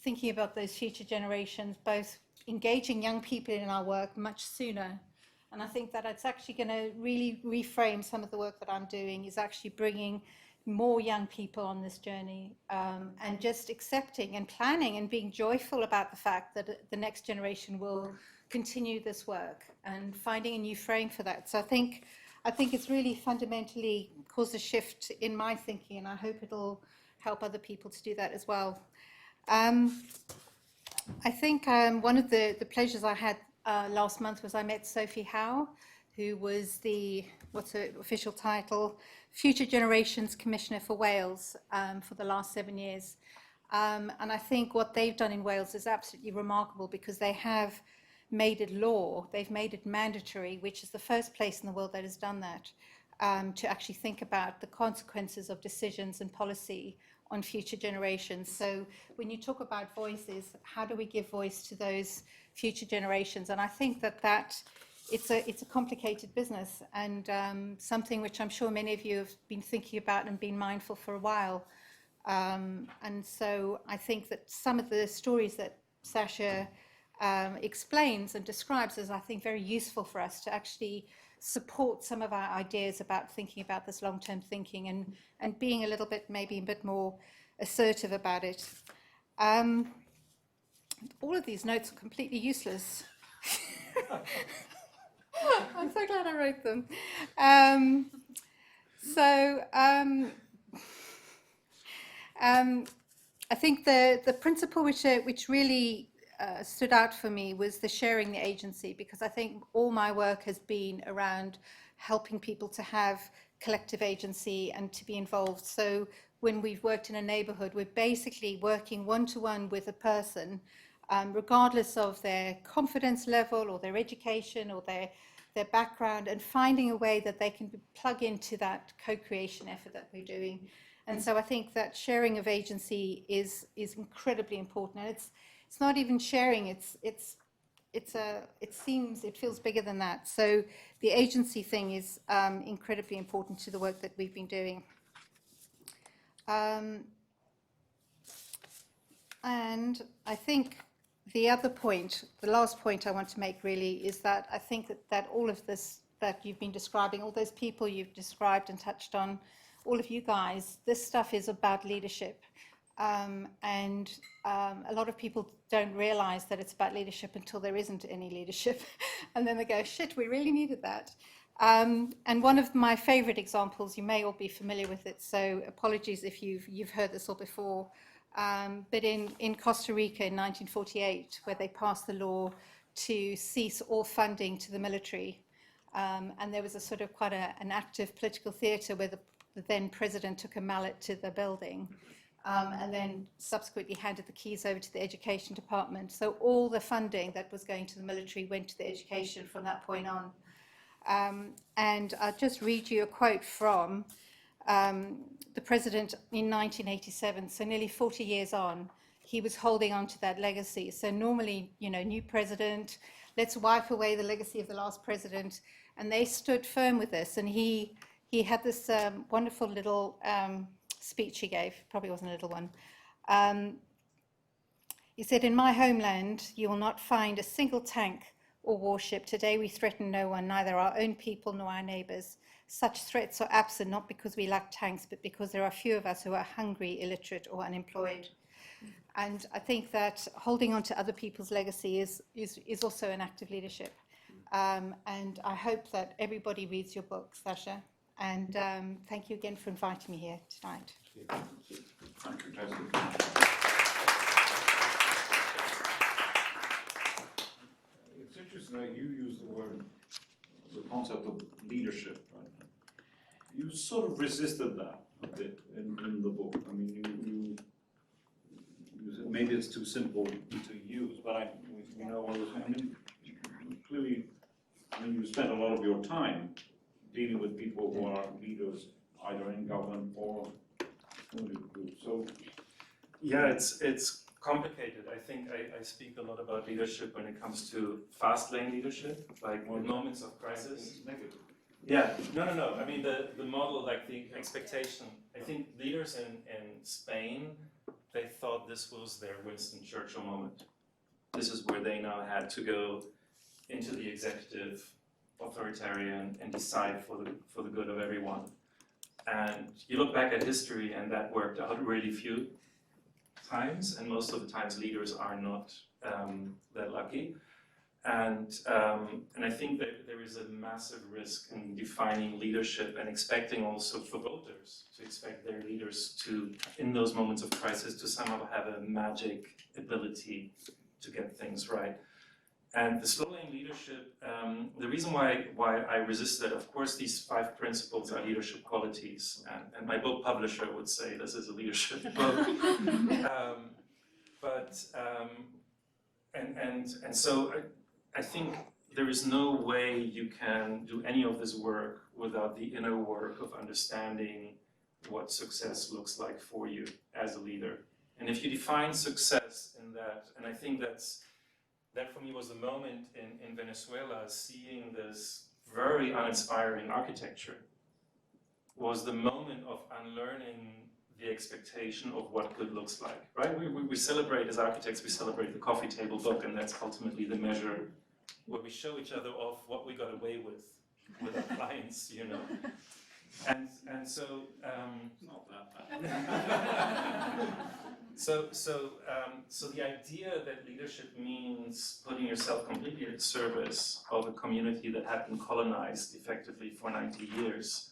thinking about those future generations, both engaging young people in our work much sooner, and I think that it's actually going to really reframe some of the work that I'm doing, is actually bringing more young people on this journey, and just accepting and planning and being joyful about the fact that the next generation will continue this work, and finding a new frame for that. So I think it's really fundamentally caused a shift in my thinking, and I hope it'll help other people to do that as well. I think one of the pleasures I had last month was I met Sophie Howe, who was what's her official title, Future Generations Commissioner for Wales for the last 7 years. And I think what they've done in Wales is absolutely remarkable, because they have made it law, they've made it mandatory, which is the first place in the world that has done that, to actually think about the consequences of decisions and policy on future generations. So when you talk about voices, how do we give voice to those future generations? And I think that it's a complicated business, and something which I'm sure many of you have been thinking about and been mindful for a while. And so I think that some of the stories that Sascha explains and describes is, I think, very useful for us to actually support some of our ideas about thinking about this long-term thinking, and being a little bit, maybe a bit more assertive about it. All of these notes are completely useless. I'm so glad I wrote them. I think the principle which really stood out for me was the sharing the agency, because I think all my work has been around helping people to have collective agency and to be involved. So when we've worked in a neighborhood, we're basically working one-to-one with a person, regardless of their confidence level or their education or their background, and finding a way that they can plug into that co-creation effort that we're doing. And so I think that sharing of agency is incredibly important. And it's not even sharing, it feels bigger than that. So the agency thing is incredibly important to the work that we've been doing. And I think the other point, the last point I want to make really, is that I think that all of this that you've been describing, all those people you've described and touched on, all of you guys, this stuff is about leadership. And a lot of people don't realize that it's about leadership until there isn't any leadership. And then they go, shit, we really needed that. And one of my favorite examples, you may all be familiar with it, so apologies if you've heard this all before, but in Costa Rica in 1948, where they passed the law to cease all funding to the military. And there was a sort of quite an active political theatre where the then president took a mallet to the building, and then subsequently handed the keys over to the education department. So all the funding that was going to the military went to the education from that point on. And I'll just read you a quote from the president in 1987, so nearly 40 years on, he was holding on to that legacy. So normally, new president, let's wipe away the legacy of the last president. And they stood firm with this. And he had this wonderful little speech he gave, probably wasn't a little one. He said, "In my homeland, you will not find a single tank or warship. Today we threaten no one, neither our own people nor our neighbours. Such threats are absent, not because we lack tanks, but because there are few of us who are hungry, illiterate or unemployed." And I think that holding on to other people's legacy is also an act of leadership. And I hope that everybody reads your book, Sascha. And thank you again for inviting me here tonight. Thank you, Tessy. It's interesting that you use the word leadership, right? You sort of resisted that a bit in the book. I mean, you said maybe it's too simple to use, but we know all the time. I mean, clearly, you spent a lot of your time dealing with people who are leaders, either in government or groups. So, yeah, it's complicated. I think I speak a lot about leadership when it comes to fast lane leadership, like moments of crisis. negative. Yeah, no. I mean, the model, like the expectation, I think leaders in Spain, they thought this was their Winston Churchill moment. This is where they now had to go into the executive authoritarian and decide for the good of everyone. And you look back at history and that worked out really few times, and most of the times leaders are not that lucky. And I think that there is a massive risk in defining leadership and expecting also for voters to expect their leaders to, in those moments of crisis, to somehow have a magic ability to get things right. And the slow lane leadership, the reason why I resist it, of course, these 5 principles are leadership qualities, and my book publisher would say this is a leadership book. So I think there is no way you can do any of this work without the inner work of understanding what success looks like for you as a leader. And if you define success in that, and I think that for me was the moment in Venezuela, seeing this very uninspiring architecture, was the moment of unlearning the expectation of what good looks like, right? We celebrate, as architects, we celebrate the coffee table book, and that's ultimately the measure where we show each other off what we got away with our clients, you know. And so, Not that bad. So the idea that leadership means putting yourself completely at service of a community that had been colonized effectively for 90 years,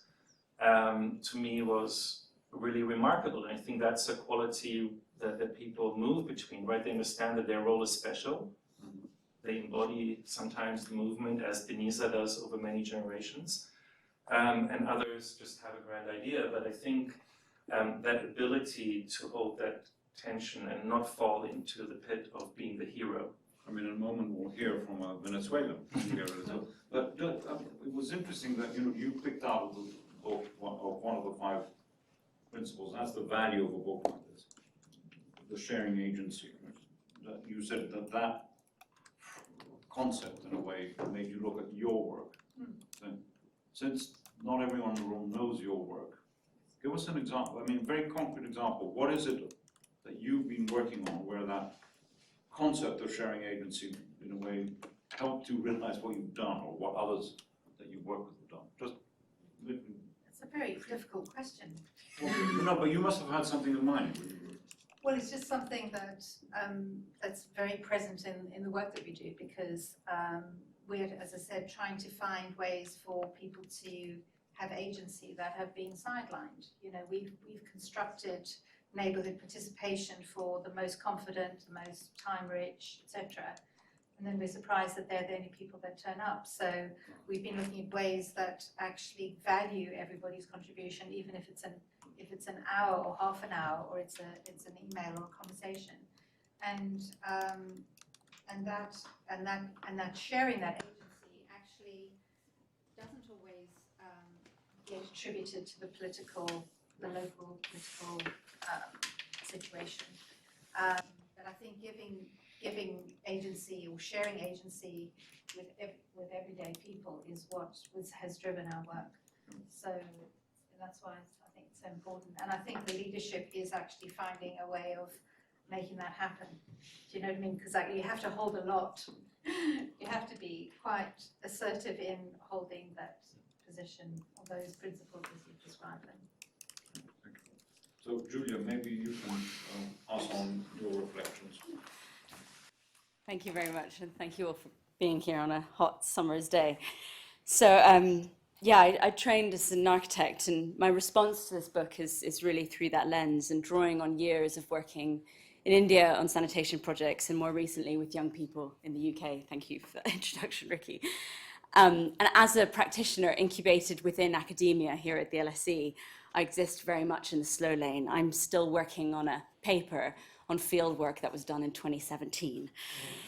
to me was really remarkable. And I think that's a quality that people move between, right? They understand that their role is special. They embody sometimes the movement, as Denisa does over many generations. And others just have a grand idea. But I think that ability to hold that tension and not fall into the pit of being the hero. I mean, in a moment we'll hear from a Venezuelan hero. But it was interesting that you picked out of the book one of the 5 principles. That's the value of a book like this, the sharing agency. Right? That you said that concept, in a way, made you look at your work. And since not everyone in the room knows your work, give us an example. I mean, a very concrete example. What is it that you've been working on where that concept of sharing agency, in a way, helped you realize what you've done or what others that you work with have done? Just It's a very difficult question. no, but you must have had something in mind. Well, it's just something that that's very present in the work that we do, because we're, as I said, trying to find ways for people to have agency that have been sidelined. You know, we've constructed neighbourhood participation for the most confident, the most time-rich, etc. And then we're surprised that they're the only people that turn up. So we've been looking at ways that actually value everybody's contribution, even if it's an hour or half an hour, or it's an email or a conversation, and that sharing that agency actually doesn't always get attributed to the local political situation. But I think giving agency or sharing agency with everyday people is what has driven our work. So that's why I think it's so important. And I think the leadership is actually finding a way of making that happen. Do you know what I mean? Because you have to hold a lot. You have to be quite assertive in holding that position of those principles as you've described them. So, Julia, maybe you can pass on your reflections. Thank you very much, and thank you all for being here on a hot summer's day. So, yeah, I trained as an architect, and my response to this book is really through that lens and drawing on years of working in India on sanitation projects and more recently with young people in the UK. Thank you for that introduction, Ricky. And as a practitioner incubated within academia here at the LSE, I exist very much in the slow lane. I'm still working on a paper on field work that was done in 2017.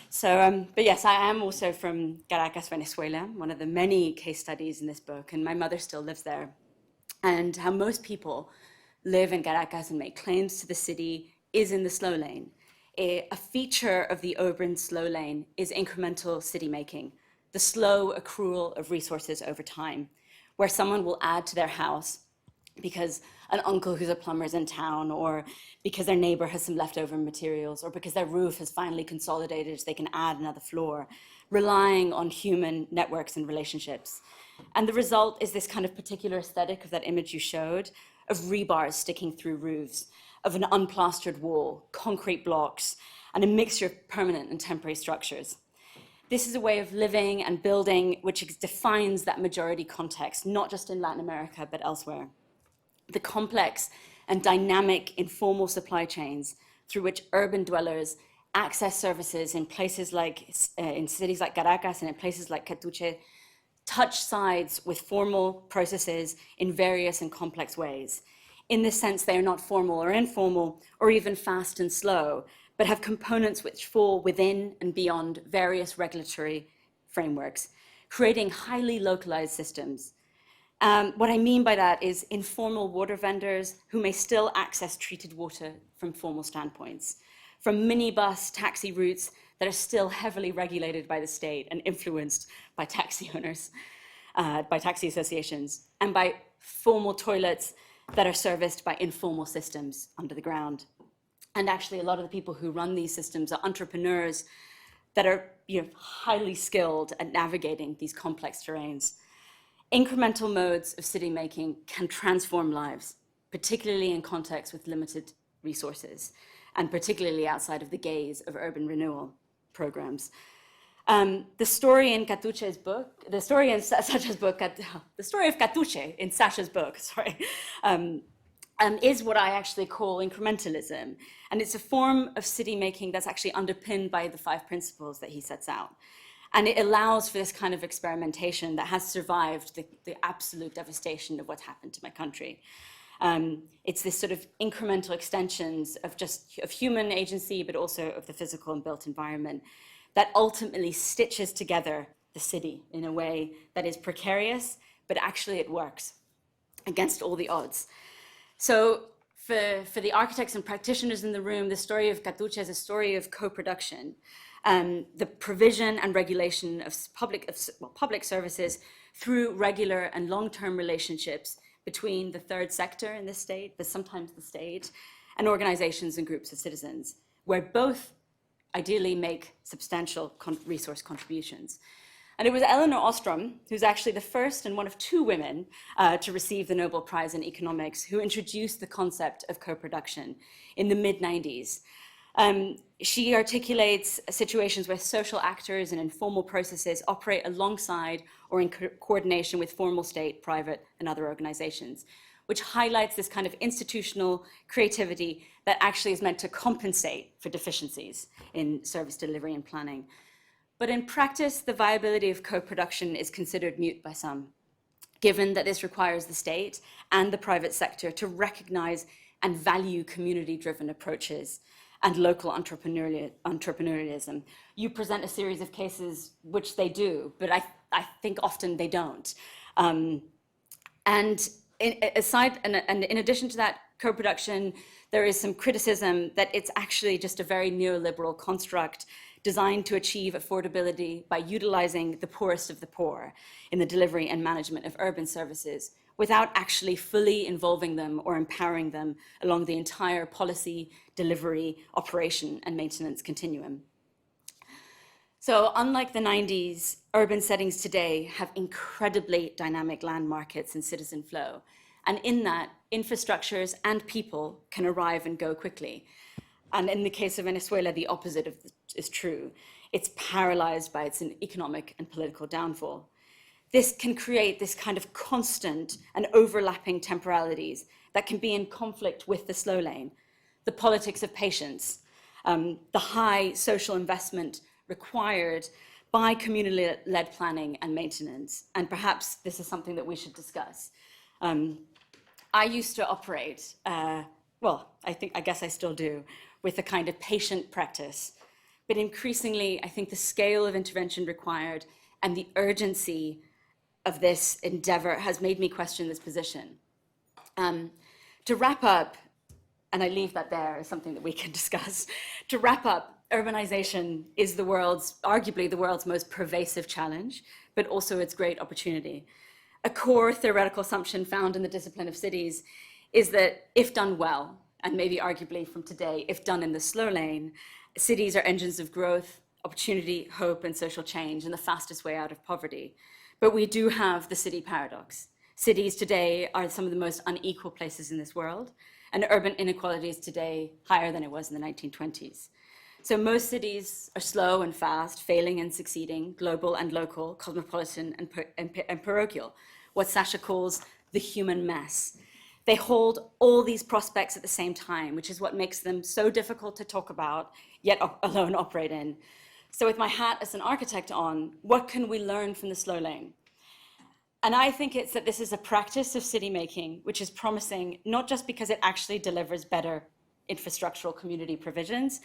So, but yes, I am also from Caracas, Venezuela, one of the many case studies in this book, and my mother still lives there. And how most people live in Caracas and make claims to the city is in the slow lane. A feature of the urban slow lane is incremental city making, the slow accrual of resources over time, where someone will add to their house because an uncle who's a plumber is in town, or because their neighbor has some leftover materials, or because their roof has finally consolidated so they can add another floor, relying on human networks and relationships. And the result is this kind of particular aesthetic of that image you showed, of rebars sticking through roofs, of an unplastered wall, concrete blocks, and a mixture of permanent and temporary structures. This is a way of living and building which defines that majority context, not just in Latin America, but elsewhere. The complex and dynamic informal supply chains through which urban dwellers access services in places like, in cities like Caracas and in places like Catuche, touch sides with formal processes in various and complex ways. In this sense, they are not formal or informal, or even fast and slow, but have components which fall within and beyond various regulatory frameworks, creating highly localized systems. What I mean by that is informal water vendors who may still access treated water from formal standpoints, from minibus taxi routes that are still heavily regulated by the state and influenced by taxi owners, by taxi associations, and by formal toilets that are serviced by informal systems under the ground. And actually, a lot of the people who run these systems are entrepreneurs that are highly skilled at navigating these complex terrains. Incremental modes of city making can transform lives, particularly in contexts with limited resources, and particularly outside of the gaze of urban renewal programs. The story in Catuche's book, the story in Sascha's book, the story of Catuche in Sascha's book, is what I actually call incrementalism. And it's a form of city making that's actually underpinned by the 5 principles that he sets out. And it allows for this kind of experimentation that has survived the absolute devastation of what's happened to my country. It's this sort of incremental extensions of human agency, but also of the physical and built environment that ultimately stitches together the city in a way that is precarious, but actually it works against all the odds. So for the architects and practitioners in the room, the story of Catuche is a story of co-production. The provision and regulation of public services through regular and long-term relationships between the third sector in the state, but sometimes the state, and organizations and groups of citizens, where both ideally make substantial resource contributions. And it was Elinor Ostrom, who's actually the first and one of 2 women to receive the Nobel Prize in Economics, who introduced the concept of co-production in the mid-90s. She articulates situations where social actors and informal processes operate alongside or in coordination with formal state, private, and other organizations, which highlights this kind of institutional creativity that actually is meant to compensate for deficiencies in service delivery and planning. But in practice, the viability of co-production is considered moot by some, given that this requires the state and the private sector to recognize and value community-driven approaches and local entrepreneurialism. You present a series of cases which they do, but I think often they don't. And in addition to that co-production, there is some criticism that it's actually just a very neoliberal construct designed to achieve affordability by utilizing the poorest of the poor in the delivery and management of urban services without actually fully involving them or empowering them along the entire policy, delivery, operation, and maintenance continuum. So unlike the 90s, urban settings today have incredibly dynamic land markets and citizen flow. And in that, infrastructures and people can arrive and go quickly. And in the case of Venezuela, the opposite is true. It's paralyzed by its economic and political downfall. This can create this kind of constant and overlapping temporalities that can be in conflict with the slow lane, the politics of patience, the high social investment required by community-led planning and maintenance. And perhaps this is something that we should discuss. I used to operate, I guess I still do, with a kind of patient practice. But increasingly, I think the scale of intervention required and the urgency of this endeavor has made me question this position. To wrap up, and I leave that there as something that we can discuss. To wrap up, urbanization is arguably the world's most pervasive challenge, but also its great opportunity. A core theoretical assumption found in the discipline of cities is that if done well, and maybe arguably from today, if done in the slow lane, cities are engines of growth, opportunity, hope, and social change, and the fastest way out of poverty. But we do have the city paradox. Cities today are some of the most unequal places in this world, and urban inequality is today higher than it was in the 1920s. So most cities are slow and fast, failing and succeeding, global and local, cosmopolitan and parochial, what Sascha calls the human mess. They hold all these prospects at the same time, which is what makes them so difficult to talk about, yet alone operate in. So with my hat as an architect on, what can we learn from the slow lane? And I think it's that this is a practice of city making, which is promising, not just because it actually delivers better infrastructural community provisions,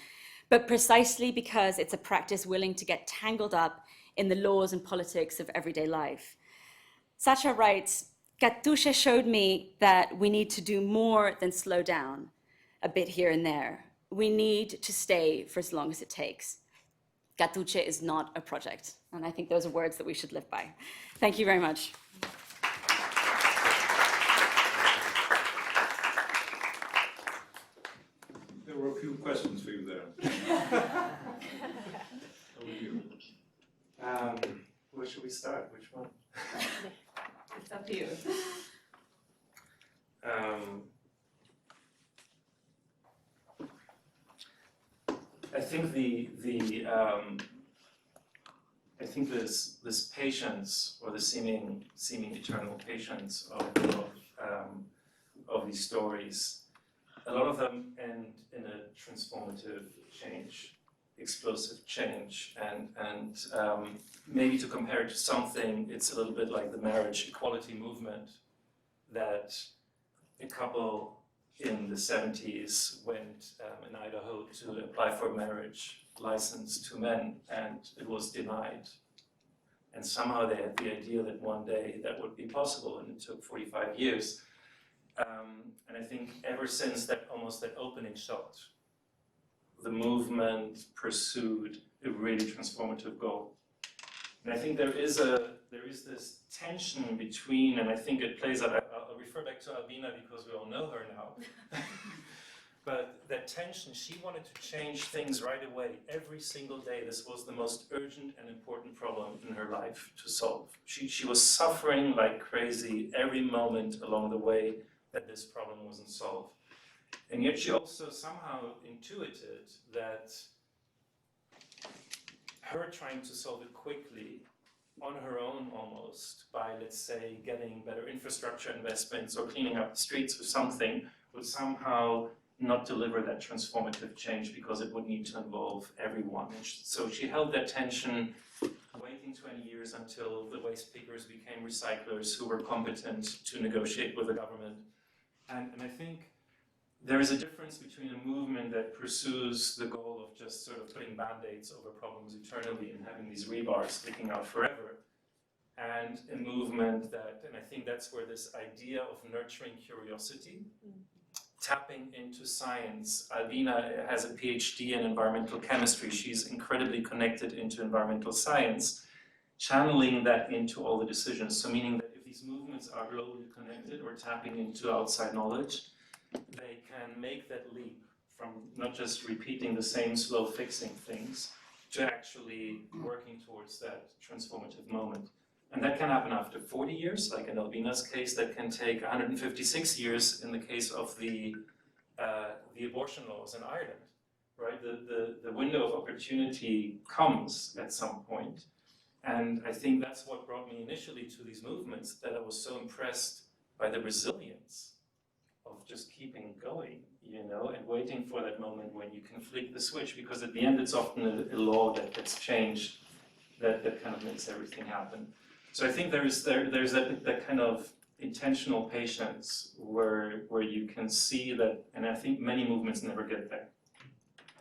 but precisely because it's a practice willing to get tangled up in the laws and politics of everyday life. Sascha writes, Caracas showed me that we need to do more than slow down a bit here and there. We need to stay for as long as it takes. Caracas is not a project. And I think those are words that we should live by. Thank you very much. There were a few questions for you there. Over to you. Where should we start? Which one? It's up to you. I think this patience, or the seeming eternal patience of these stories, a lot of them end in a transformative change, explosive change, and maybe to compare it to something, it's a little bit like the marriage equality movement, that a couple in the 70s went in Idaho to apply for a marriage license to men, and it was denied. And somehow they had the idea that one day that would be possible, and it took 45 years. And I think ever since that opening shot, the movement pursued a really transformative goal. And I think there is this tension between, and I think it plays out, I'll refer back to Albina because we all know her now, but that tension, she wanted to change things right away, every single day. This was the most urgent and important problem in her life to solve. She was suffering like crazy every moment along the way that this problem wasn't solved. And yet she also somehow intuited that her trying to solve it quickly, on her own almost, by, let's say, getting better infrastructure investments or cleaning up the streets or something, would somehow not deliver that transformative change because it would need to involve everyone. And so she held that tension, waiting 20 years until the waste pickers became recyclers who were competent to negotiate with the government. And I think there is a difference between a movement that pursues the goal of just sort of putting band-aids over problems eternally and having these rebars sticking out forever, and a movement that, and I think that's where this idea of nurturing curiosity, tapping into science. Albina has a PhD in environmental chemistry. She's incredibly connected into environmental science, channeling that into all the decisions. So meaning that if these movements are globally connected or tapping into outside knowledge, they can make that leap from not just repeating the same slow fixing things to actually working towards that transformative moment. And that can happen after 40 years, like in Albina's case. That can take 156 years in the case of the abortion laws in Ireland, right? The window of opportunity comes at some point. And I think that's what brought me initially to these movements, that I was so impressed by the resilience of just keeping going, you know, and waiting for that moment when you can flick the switch, because at the end it's often a law that gets changed that kind of makes everything happen. So I think there's that kind of intentional patience where you can see that, and I think many movements never get there,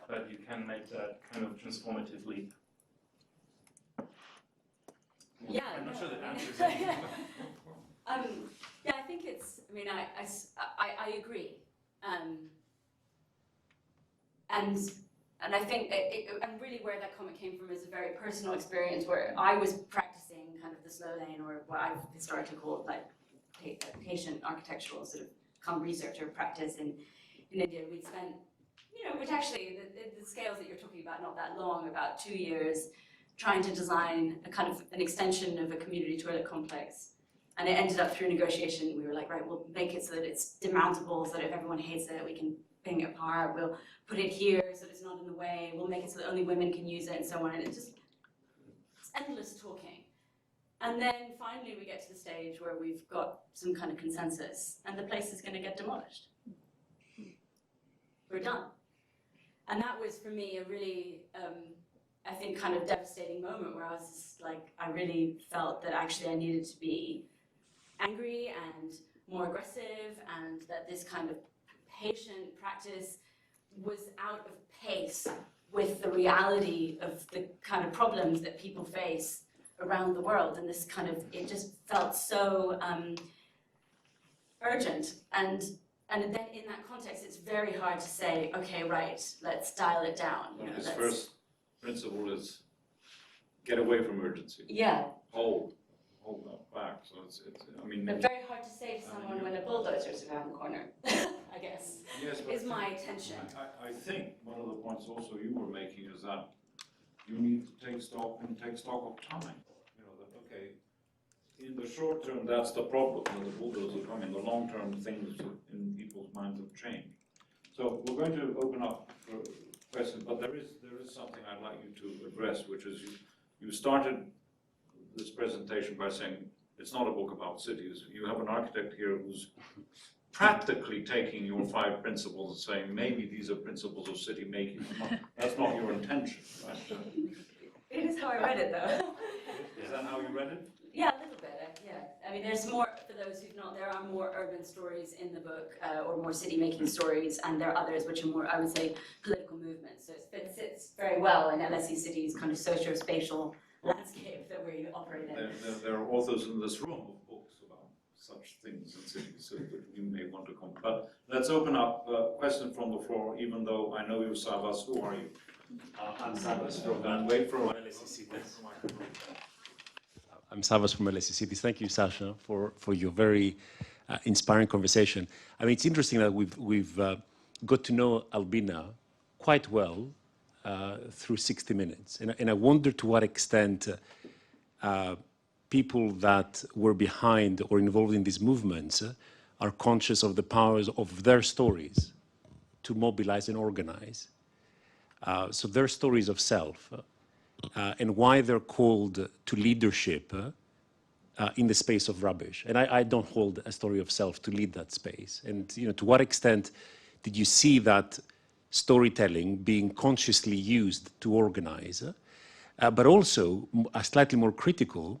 but you can make that kind of transformative leap. Yeah, I'm not no, sure that I mean- answers anything. Yeah, I think it's, I mean, I agree. And I think, and really where that comment came from is a very personal experience where I was practicing kind of the slow lane, or what I've historically called like patient architectural sort of come researcher practice in India. We'd spent, which actually, the scales that you're talking about, not that long, about 2 years, trying to design a kind of an extension of a community toilet complex. And it ended up through negotiation, we were like, right, we'll make it so that it's demountable, so that if everyone hates it, we can bring it apart. We'll put it here so that it's not in the way. We'll make it so that only women can use it, and so on. And it's endless talking. And then finally we get to the stage where we've got some kind of consensus, and the place is going to get demolished. We're done. And that was, for me, a really, I think, kind of devastating moment where I was just like, I really felt that actually I needed to be angry and more aggressive, and that this kind of patient practice was out of pace with the reality of the kind of problems that people face around the world. And this kind of, it just felt so urgent. And then in that context, it's very hard to say, okay, right, let's dial it down. His first principle is get away from urgency. Yeah. Hold that back. So it's I mean, But very hard to say to someone when a bulldozer's around the corner, I guess, yes, is my tension. I think one of the points also you were making is that you need to take stock of time. That, okay, in the short term, that's the problem, that the bulldozer come. In the long term, things in people's minds have changed. So we're going to open up for questions, but there is something I'd like you to address, which is you started this presentation by saying it's not a book about cities. You have an architect here who's practically taking your 5 principles and saying maybe these are principles of city making. That's not your intention, right? It is how I read it, though. Is that how you read it? Yeah, a little bit, yeah. I mean, there's more, for those who've not, there are more urban stories in the book, or more city-making stories, and there are others which are more, I would say, political movements. So it sits very well in LSE Cities' kind of socio-spatial landscape that we operate in. There are authors in this room of books about such things in cities, so that you may want to comment. But let's open up a question from the floor, even though I know you, Savas. Who are you? I'm Savas from Wait for LSE Cities. I'm Savas from LSE Cities. Thank you, Sascha, for your very inspiring conversation. I mean, it's interesting that we've got to know Albina quite well through 60 Minutes. And I wonder to what extent people that were behind or involved in these movements are conscious of the powers of their stories to mobilize and organize. So their stories of self and why they're called to leadership in the space of rubbish. And I don't hold a story of self to lead that space. And to what extent did you see that storytelling being consciously used to organize, but also slightly more critical,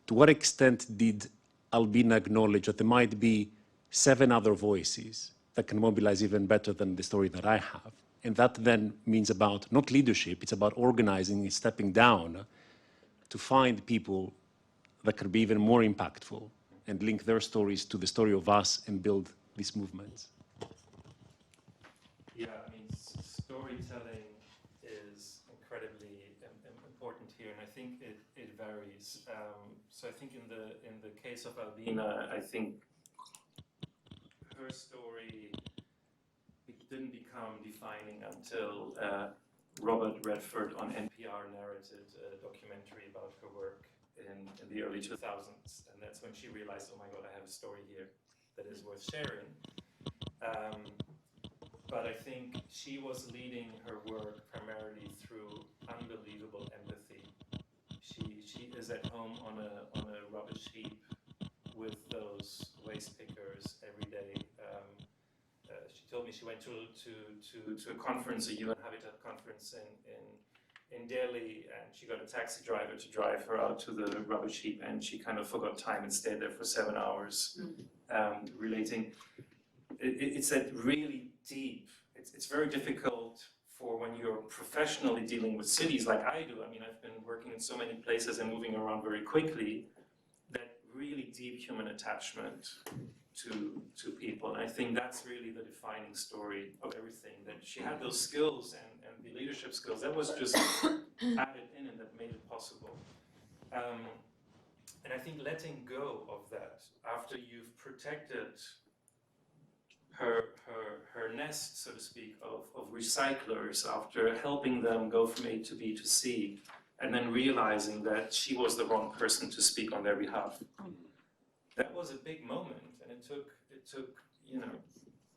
to what extent did Albina acknowledge that there might be 7 other voices that can mobilize even better than the story that I have? And that then means about not leadership, it's about organizing and stepping down to find people that can be even more impactful and link their stories to the story of us and build these movements. Yeah, I mean, storytelling is incredibly important here, and I think it varies. So I think in the case of Albina, I think her story didn't become defining until Robert Redford on NPR narrated a documentary about her work in the early 2000s, and that's when she realized, oh my God, I have a story here that is worth sharing. But I think she was leading her work primarily through unbelievable empathy. She is at home on a rubbish heap with those waste pickers every day. She told me she went to a conference, a UN Habitat conference in Delhi, and she got a taxi driver to drive her out to the rubbish heap, and she kind of forgot time and stayed there for 7 hours, relating. It's that really deep. It's very difficult for when you're professionally dealing with cities like I do. I mean, I've been working in so many places and moving around very quickly. That really deep human attachment to people. And I think that's really the defining story of everything, that she had those skills and the leadership skills. That was just added in and that made it possible. And I think letting go of that after you've protected her nest, so to speak, of recyclers, after helping them go from A to B to C, and then realizing that she was the wrong person to speak on their behalf. That was a big moment, and it took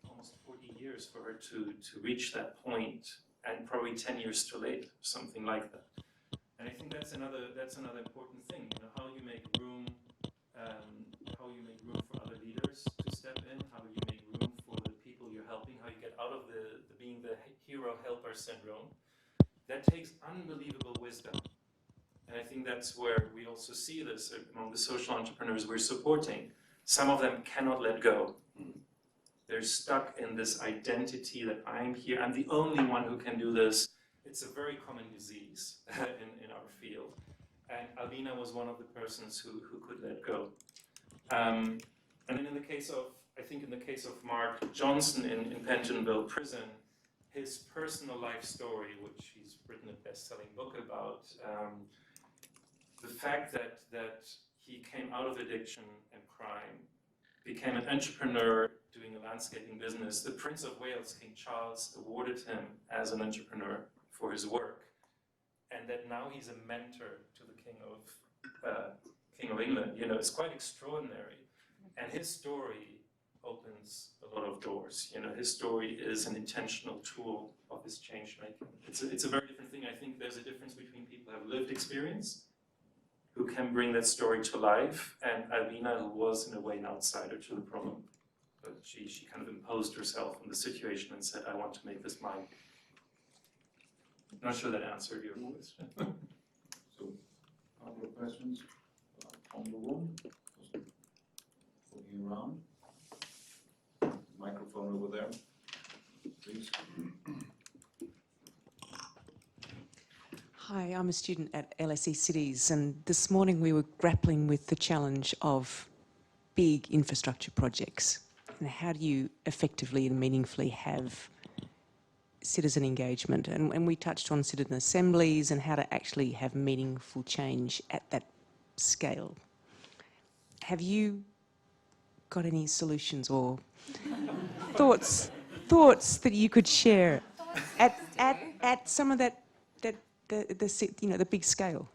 almost 40 years for her to reach that point, and probably 10 years too late, something like that. And I think that's another important thing. How you make room, for other leaders to step in, how you make room for the people you're helping, how you get out of the being the hero-helper syndrome. That takes unbelievable wisdom. And I think that's where we also see this among the social entrepreneurs we're supporting. Some of them cannot let go. They're stuck in this identity that I'm here, I'm the only one who can do this. It's a very common disease in our field. And Albina was one of the persons who could let go. And then in the case of Mark Johnson in Pentonville Prison, his personal life story, which he's written a best-selling book about, the fact that he came out of addiction and crime, became an entrepreneur doing a landscaping business. The Prince of Wales, King Charles, awarded him as an entrepreneur for his work, and that now he's a mentor to the King of England. It's quite extraordinary, and his story opens a lot of doors. His story is an intentional tool of his change making. It's a very different thing. I think there's a difference between people who have lived experience, who can bring that story to life, and Albina, who was in a way an outsider to the problem. But she kind of imposed herself on the situation and said, I want to make this mine. I'm not sure that answered your question. So, a couple of questions from the room. Looking around. Microphone over there, please. Hi, I'm a student at LSE Cities, and this morning we were grappling with the challenge of big infrastructure projects and how do you effectively and meaningfully have citizen engagement. And we touched on citizen assemblies and how to actually have meaningful change at that scale. Have you got any solutions or thoughts that you could share at some of that the big scale?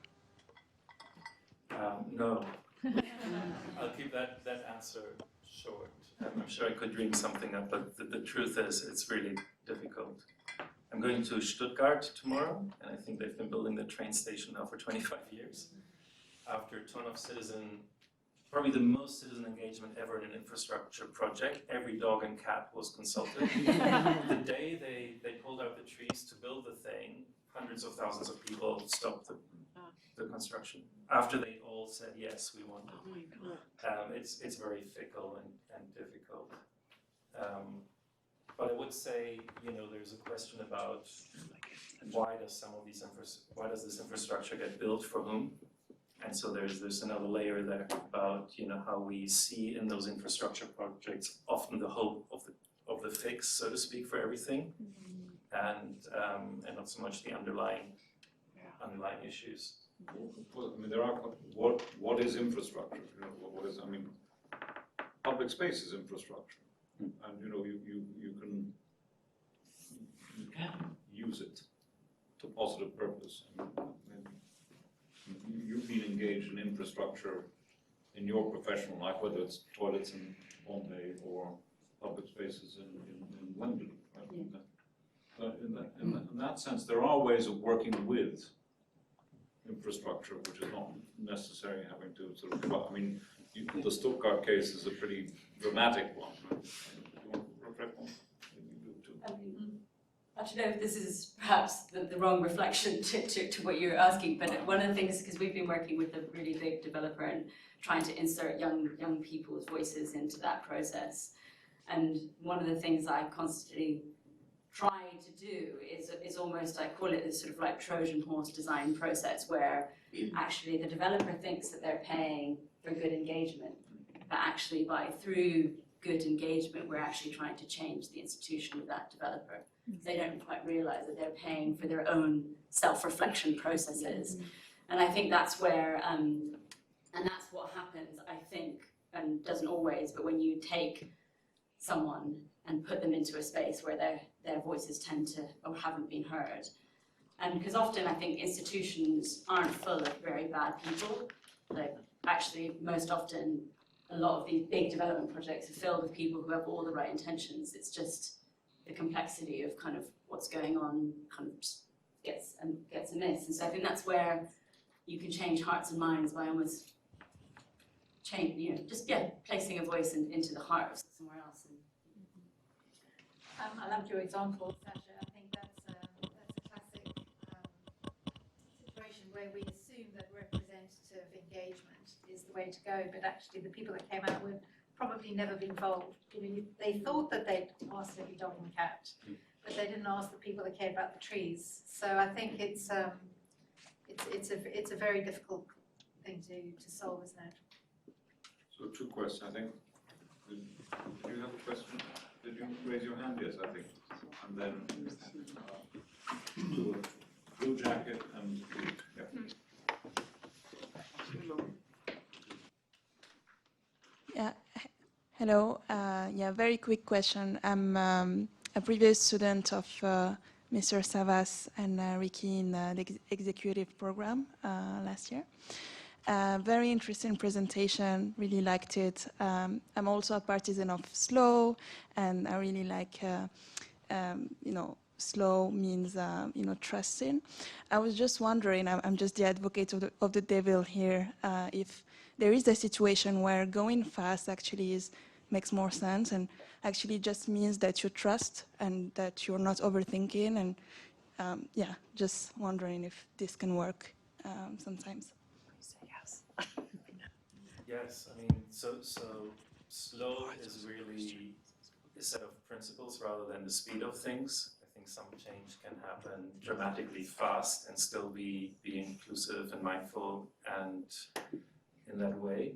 No. I'll keep that answer short. I'm sure I could dream something up, but the truth is it's really difficult. I'm going to Stuttgart tomorrow, and I think they've been building the train station now for 25 years. After a ton of probably the most citizen engagement ever in an infrastructure project. Every dog and cat was consulted. The day they pulled out the trees to build the thing, hundreds of thousands of people stopped the construction. After they all said, yes, we want it. It's very fickle and difficult. But I would say, there's a question about why does this infrastructure get built for whom? And so there's another layer there about how we see in those infrastructure projects often the hope of the fix, so to speak, for everything, and not so much the underlying issues. Well, I mean, there are what is infrastructure? What is public space is infrastructure, and you can use it to positive purpose. You've been engaged in infrastructure in your professional life, whether it's toilets in Bombay or public spaces in London. Right? But in that sense, there are ways of working with infrastructure, which is not necessarily having to sort of. The Stuttgart case is a pretty dramatic one. Right? You want to reflect on? I don't know if this is perhaps the wrong reflection to what you're asking, but one of the things, because we've been working with a really big developer and trying to insert young people's voices into that process. And one of the things I constantly try to do is almost, I call it this sort of like Trojan horse design process, where actually the developer thinks that they're paying for good engagement, but actually through good engagement, we're actually trying to change the institution of that developer. They don't quite realize that they're paying for their own self-reflection processes. And I think that's where, and that's what happens, I think, and doesn't always, but when you take someone and put them into a space where their voices tend to, or haven't been heard. And because often I think institutions aren't full of very bad people. Like, actually, most often, a lot of these big development projects are filled with people who have all the right intentions. It's just the complexity of kind of what's going on kind of gets amiss. And so I think that's where you can change hearts and minds by almost placing a voice into the heart of somewhere else. I loved your example, Sasha. I think that's a classic situation where we assume that representative engagement is the way to go, but actually the people that came out would probably never be involved. They thought that they'd asked every dog and cat, but they didn't ask the people that cared about the trees. So I think it's a very difficult thing to solve, isn't it? So 2 questions, I think. Did you have a question? Did you raise your hand? Yes, I think. And then blue jacket and yeah. Hello. Very quick question. I'm a previous student of Mr. Savas and Ricky in the executive program last year. Very interesting presentation, really liked it. I'm also a partisan of slow, and I really like, slow means, trusting. I was just wondering, I'm just the advocate of the devil here, if there is a situation where going fast actually makes more sense and actually just means that you trust and that you're not overthinking, and just wondering if this can work sometimes. Yes, I mean, so slow is really a set of principles rather than the speed of things. I think some change can happen dramatically fast and still be inclusive and mindful and in that way.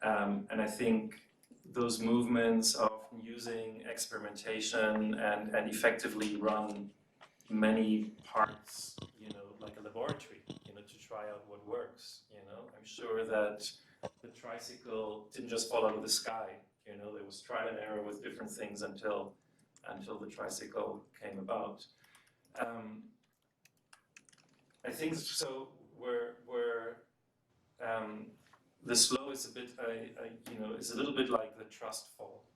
And I think those movements are often using experimentation and effectively run many parts, like a laboratory, to try out what works. I'm sure that the tricycle didn't just fall out of the sky. There was trial and error with different things until the tricycle came about. I think so. The slow is a bit, it's a little bit like the trust fall.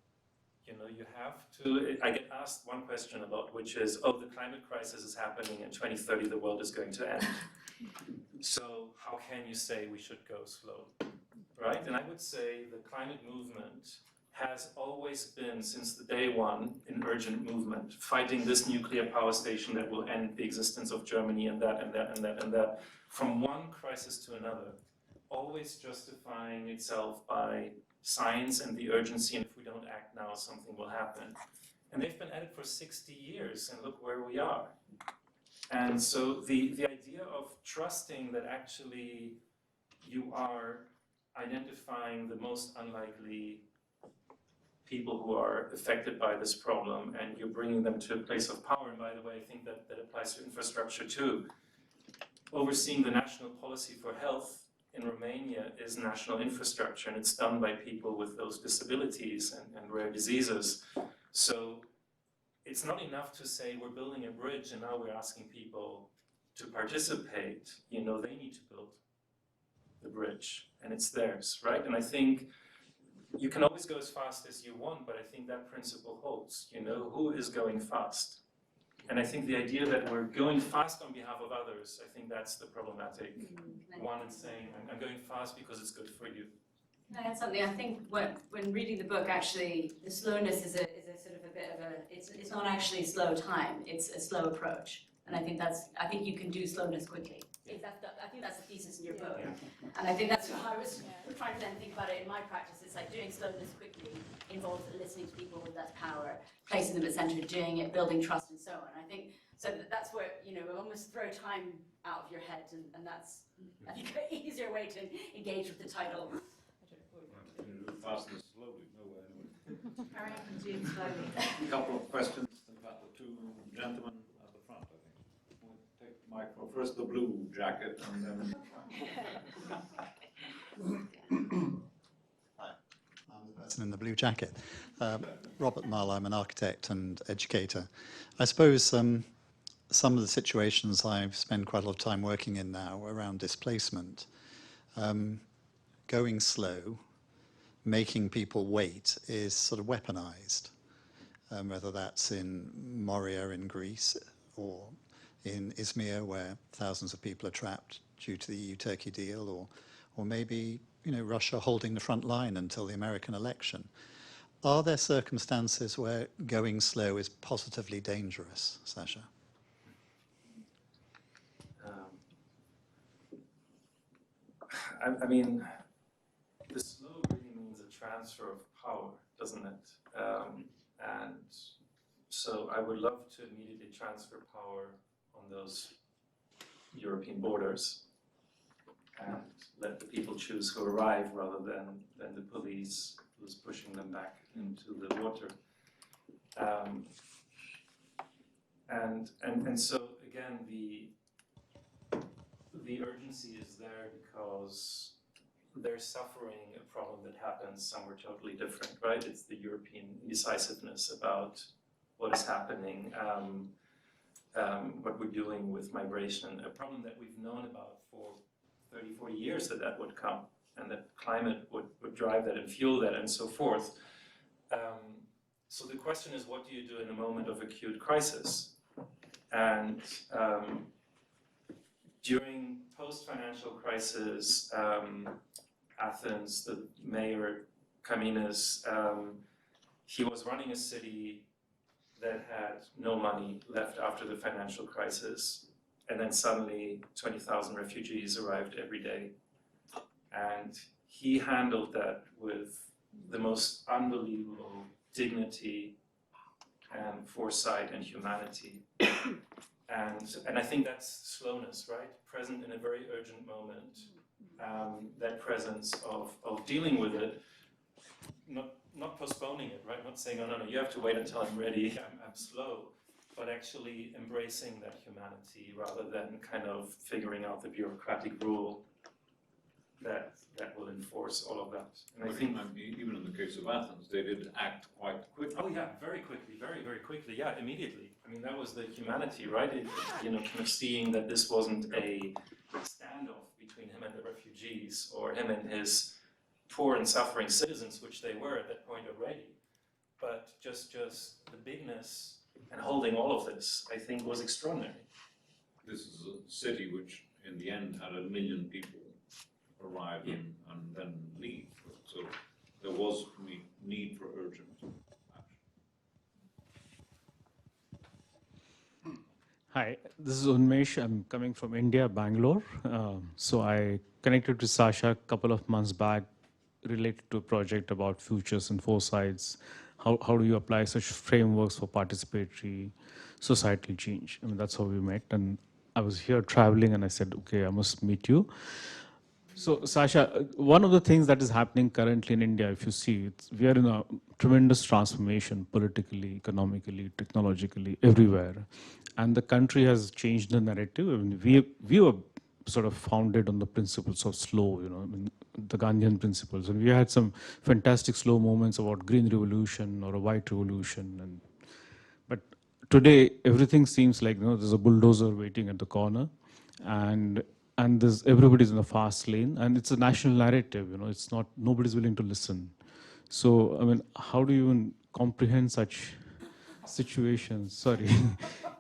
You have to. I get asked one question about, which is, the climate crisis is happening in 2030. The world is going to end. So how can you say we should go slow, right? And I would say the climate movement has always been, since the day one, an urgent movement, fighting this nuclear power station that will end the existence of Germany and that and that and that and that, from one crisis to another, always justifying itself by science and the urgency, and if we don't act now, something will happen. And they've been at it for 60 years, and look where we are. And so the idea of trusting that actually you are identifying the most unlikely people who are affected by this problem, and you're bringing them to a place of power. And by the way, I think that applies to infrastructure too. Overseeing the national policy for health in Romania is national infrastructure, and it's done by people with those disabilities and rare diseases. So it's not enough to say we're building a bridge and now we're asking people to participate. They need to build the bridge, and it's theirs, right? And I think you can always go as fast as you want, but I think that principle holds. Who is going fast? And I think the idea that we're going fast on behalf of others, I think that's the problematic one, and saying, I'm going fast because it's good for you. Can I add something? I think when reading the book, actually, the slowness is a sort of a bit of a, it's not actually slow time, it's a slow approach. And I think you can do slowness quickly. I think that's the thesis in your book. And I think that's what I was trying to then think about it in my practice. It's like doing slowness quickly involves listening to people with less power, placing them at center, doing it, building trust and so on. I think, so that's where, you know, almost throw time out of your head, and that's, I think, an easier way to engage with the title. Fast and slowly, no way anyway. Carry on and do slowly. A couple of questions. In fact, the two gentlemen at the front, I think. We'll take the mic for first the blue jacket and then. Hi, I'm the person in the blue jacket. Robert Mull, I'm an architect and educator. I suppose some of the situations I've spent quite a lot of time working in now around displacement, going slow, making people wait is sort of weaponized, whether that's in Moria in Greece or in Izmir, where thousands of people are trapped due to the EU-Turkey deal, or maybe, you know, Russia holding the front line until the American election. Are there circumstances where going slow is positively dangerous, Sascha? I mean, the slow really means a transfer of power, doesn't it? And so I would love to immediately transfer power on those European borders and let the people choose who arrive rather than the police who's pushing them back into the water. And so again, the urgency is there because they're suffering a problem that happens somewhere totally different, right? It's the European indecisiveness about what is happening, what we're doing with migration, a problem that we've known about for 30, 40 years that would come, and that climate would drive that and fuel that and so forth. So the question is, what do you do in a moment of acute crisis? And during post-financial crisis, Athens, the mayor, Kaminas, he was running a city that had no money left after the financial crisis. And then suddenly 20,000 refugees arrived every day. And he handled that with the most unbelievable dignity and foresight and humanity. And I think that's slowness, right? Present in a very urgent moment. That presence of dealing with it, not postponing it, right? Not saying, oh, no, you have to wait until I'm ready, I'm slow, but actually embracing that humanity rather than kind of figuring out the bureaucratic rule that will enforce all of that. And I think even in the case of Athens, they did act quite quickly. Oh yeah, very quickly, very quickly, yeah, immediately. I mean, that was the humanity, right? You know, kind of seeing that this wasn't a standoff between him and the refugees, or him and his poor and suffering citizens, which they were at that point already. But just the bigness and holding all of this, I think, was extraordinary. This is a city which, in the end, had 1 million people arrive and then leave. So there was need for urgent action. Hi, this is Unmesh. I'm coming from India, Bangalore. So I connected to Sascha a couple of months back related to a project about futures and foresights. How do you apply such frameworks for participatory societal change? I mean, that's how we met. And I was here traveling and I said, okay, I must meet you. So Sascha, one of the things that is happening currently in India, if you see, we are in a tremendous transformation politically, economically, technologically, everywhere. And the country has changed the narrative. I mean, we were sort of founded on the principles of slow, you know, I mean, the Gandhian principles. And we had some fantastic slow moments about green revolution or a white revolution. But today, everything seems like, you know, there's a bulldozer waiting at the corner. And everybody's in a fast lane, and it's a national narrative, you know, it's not, nobody's willing to listen. So, I mean, how do you even comprehend such situations? Sorry.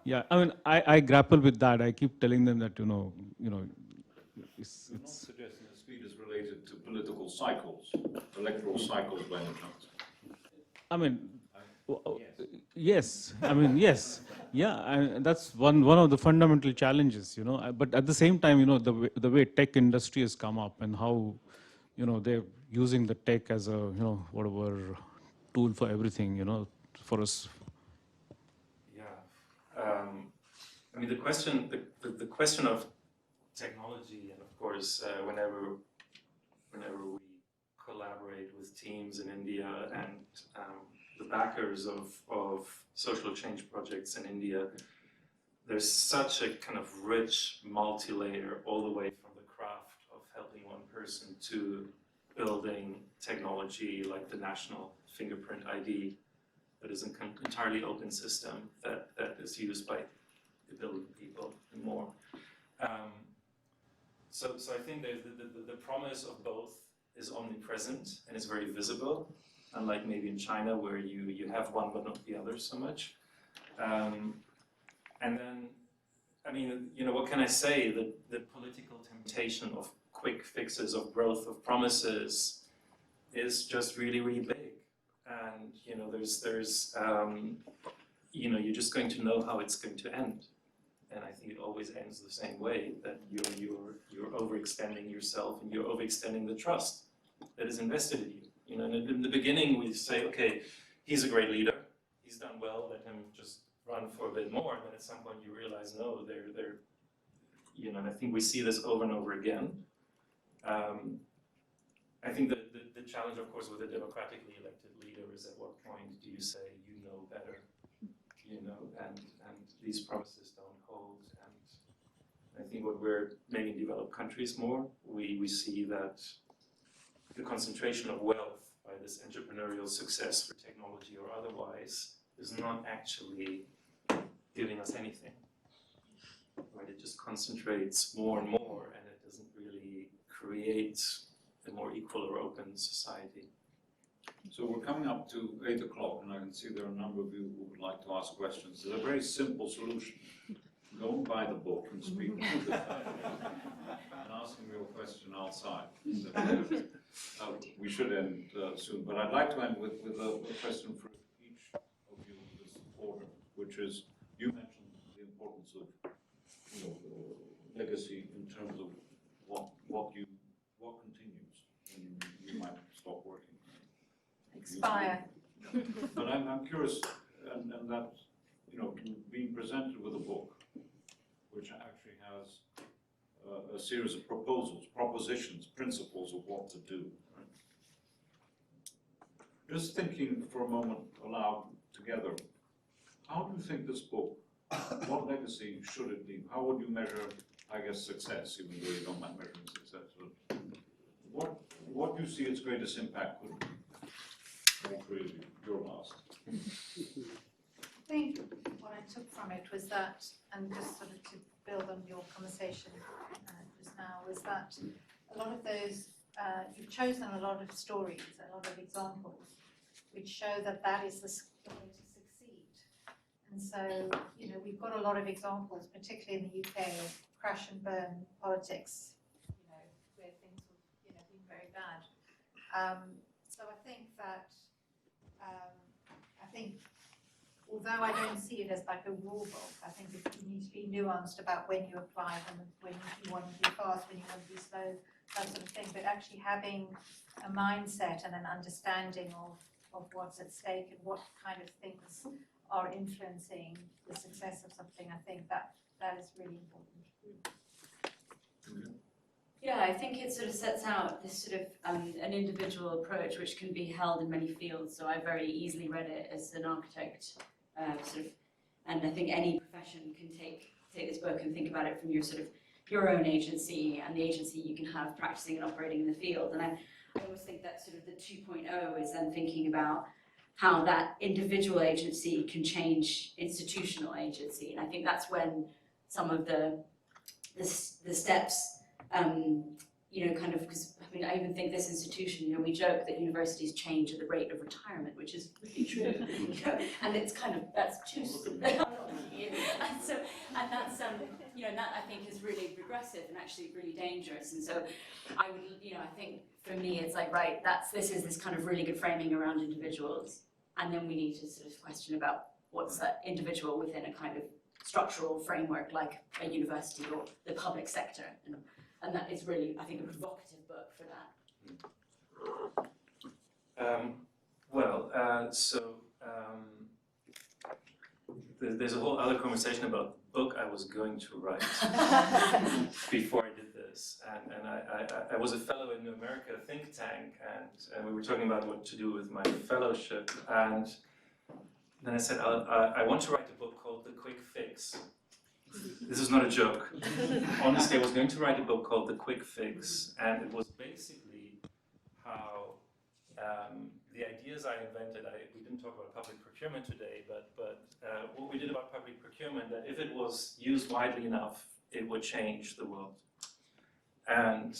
Yeah, I mean, I grapple with that. I keep telling them that, you know, I'm not suggesting the speed is related related to political cycles, electoral cycles by any chance? I mean, yes. I mean, yes. Yeah, and that's one of the fundamental challenges, you know. But at the same time, you know, the way tech industry has come up and how, you know, they're using the tech as a, you know, whatever tool for everything, you know, for us. Yeah. I mean, the question of technology, and of course, whenever we collaborate with teams in India and the backers of social change projects in India, there's such a kind of rich multi-layer all the way from the craft of helping one person to building technology like the national fingerprint ID that is an entirely open system that is used by a billion people and more. So I think the promise of both is omnipresent and is very visible, unlike maybe in China where you have one but not the other so much. And then, I mean, you know, what can I say? The political temptation of quick fixes, of growth, of promises is just really, really big. And, you know, you know, you're just going to know how it's going to end. And I think it always ends the same way, that you're overextending yourself and you're overextending the trust that is invested in you. You know, and in the beginning we say, okay, he's a great leader, he's done well, let him just run for a bit more. And then at some point you realize, no, they're you know, and I think we see this over and over again. I think that the challenge, of course, with a democratically elected leader is at what point do you say, you know better, you know, and these promises don't hold. And I think what we're making developed countries more, we see that the concentration of wealth by this entrepreneurial success for technology or otherwise is not actually giving us anything. Right? It just concentrates more and more, and it doesn't really create a more equal or open society. So we're coming up to 8 o'clock, and I can see there are a number of you who would like to ask questions. There's a very simple solution. Go and buy the book and speak to the and ask him your question outside. We should end soon, but I'd like to end with a question for each of you in this order, which is, you mentioned the importance of, you know, legacy in terms of what continues, and you might stop working. Expire. But I'm curious, and that, you know, being presented with a book which actually has a series of propositions, principles of what to do. Right? Just thinking for a moment aloud together, how do you think this book, what legacy should it leave? How would you measure, I guess, success, even though you don't mind measuring success? But what do you see its greatest impact could be? Really, your last. I think what I took from it was that, and just sort of to build on your conversation just now, was that a lot of those, you've chosen a lot of stories, a lot of examples, which show that that is the way to succeed. And so, you know, we've got a lot of examples, particularly in the UK, of crash and burn politics, you know, where things have, you know, been very bad. So I think that, although I don't see it as like a rule book, I think you need to be nuanced about when you apply them, and when you want to be fast, when you want to be slow, that sort of thing. But actually having a mindset and an understanding of what's at stake and what kind of things are influencing the success of something, I think that is really important. Yeah, I think it sort of sets out this sort of an individual approach which can be held in many fields. So I very easily read it as an architect, sort of, and I think any profession can take this book and think about it from your sort of your own agency and the agency you can have practicing and operating in the field. And I always think that sort of the 2.0 is then thinking about how that individual agency can change institutional agency. And I think that's when some of the steps, you know, kind of, because I mean, I even think this institution, you know, we joke that universities change at the rate of retirement, which is really true, you know, and it's kind of, that's too, you you. And that's that I think is really regressive and actually really dangerous. And so I would, I think for me it's like, right, this is this kind of really good framing around individuals, and then we need to sort of question about what's that individual within a kind of structural framework like a university or the public sector, and that is really, I think, a provocative book for that. There's a whole other conversation about the book I was going to write before I did this, and I was a fellow in New America think tank, and we were talking about what to do with my fellowship, and then I said, I want to write a book called The Quick Fix. This is not a joke. Honestly, I was going to write a book called The Quick Fix, and it was basically how the ideas I invented, we didn't talk about public procurement today, but what we did about public procurement, that if it was used widely enough, it would change the world. And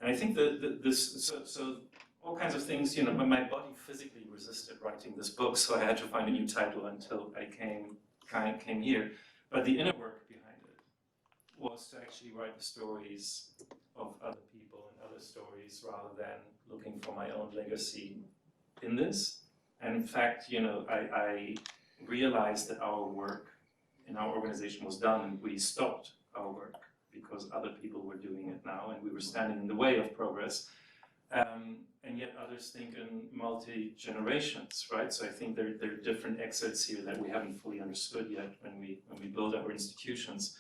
I think so all kinds of things, my body physically resisted writing this book, so I had to find a new title until I came here. But the inner work behind it was to actually write the stories of other people and other stories rather than looking for my own legacy in this. And in fact, I realized that our work in our organization was done, and we stopped our work because other people were doing it now, and we were standing in the way of progress. And yet others think in multi-generations, right? So I think there are different exits here that we haven't fully understood yet when we build our institutions.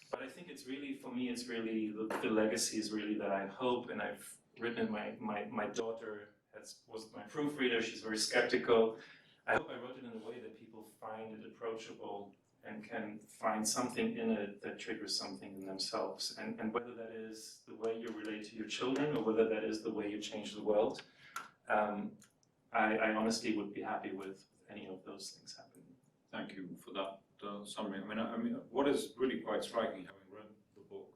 But I think it's really, for me, it's really, the legacy is really that I hope, and I've written, my daughter was my proofreader, she's very skeptical. I hope I wrote it in a way that people find it approachable and can find something in it that triggers something in themselves. And whether that is the way you relate to your children or whether that is the way you change the world, I honestly would be happy with any of those things happening. Thank you for that summary. I mean, what is really quite striking, having read the book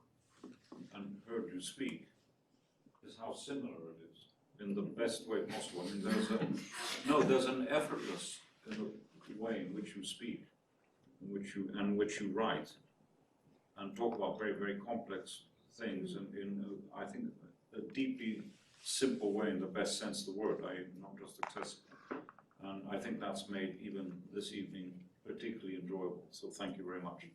and heard you speak, is how similar it is in the best way possible. I mean, there's an effortless way in which you speak, in which you write, and talk about very, very complex things in I think, a deeply simple way in the best sense of the word, not just accessible. And I think that's made even this evening particularly enjoyable. So thank you very much.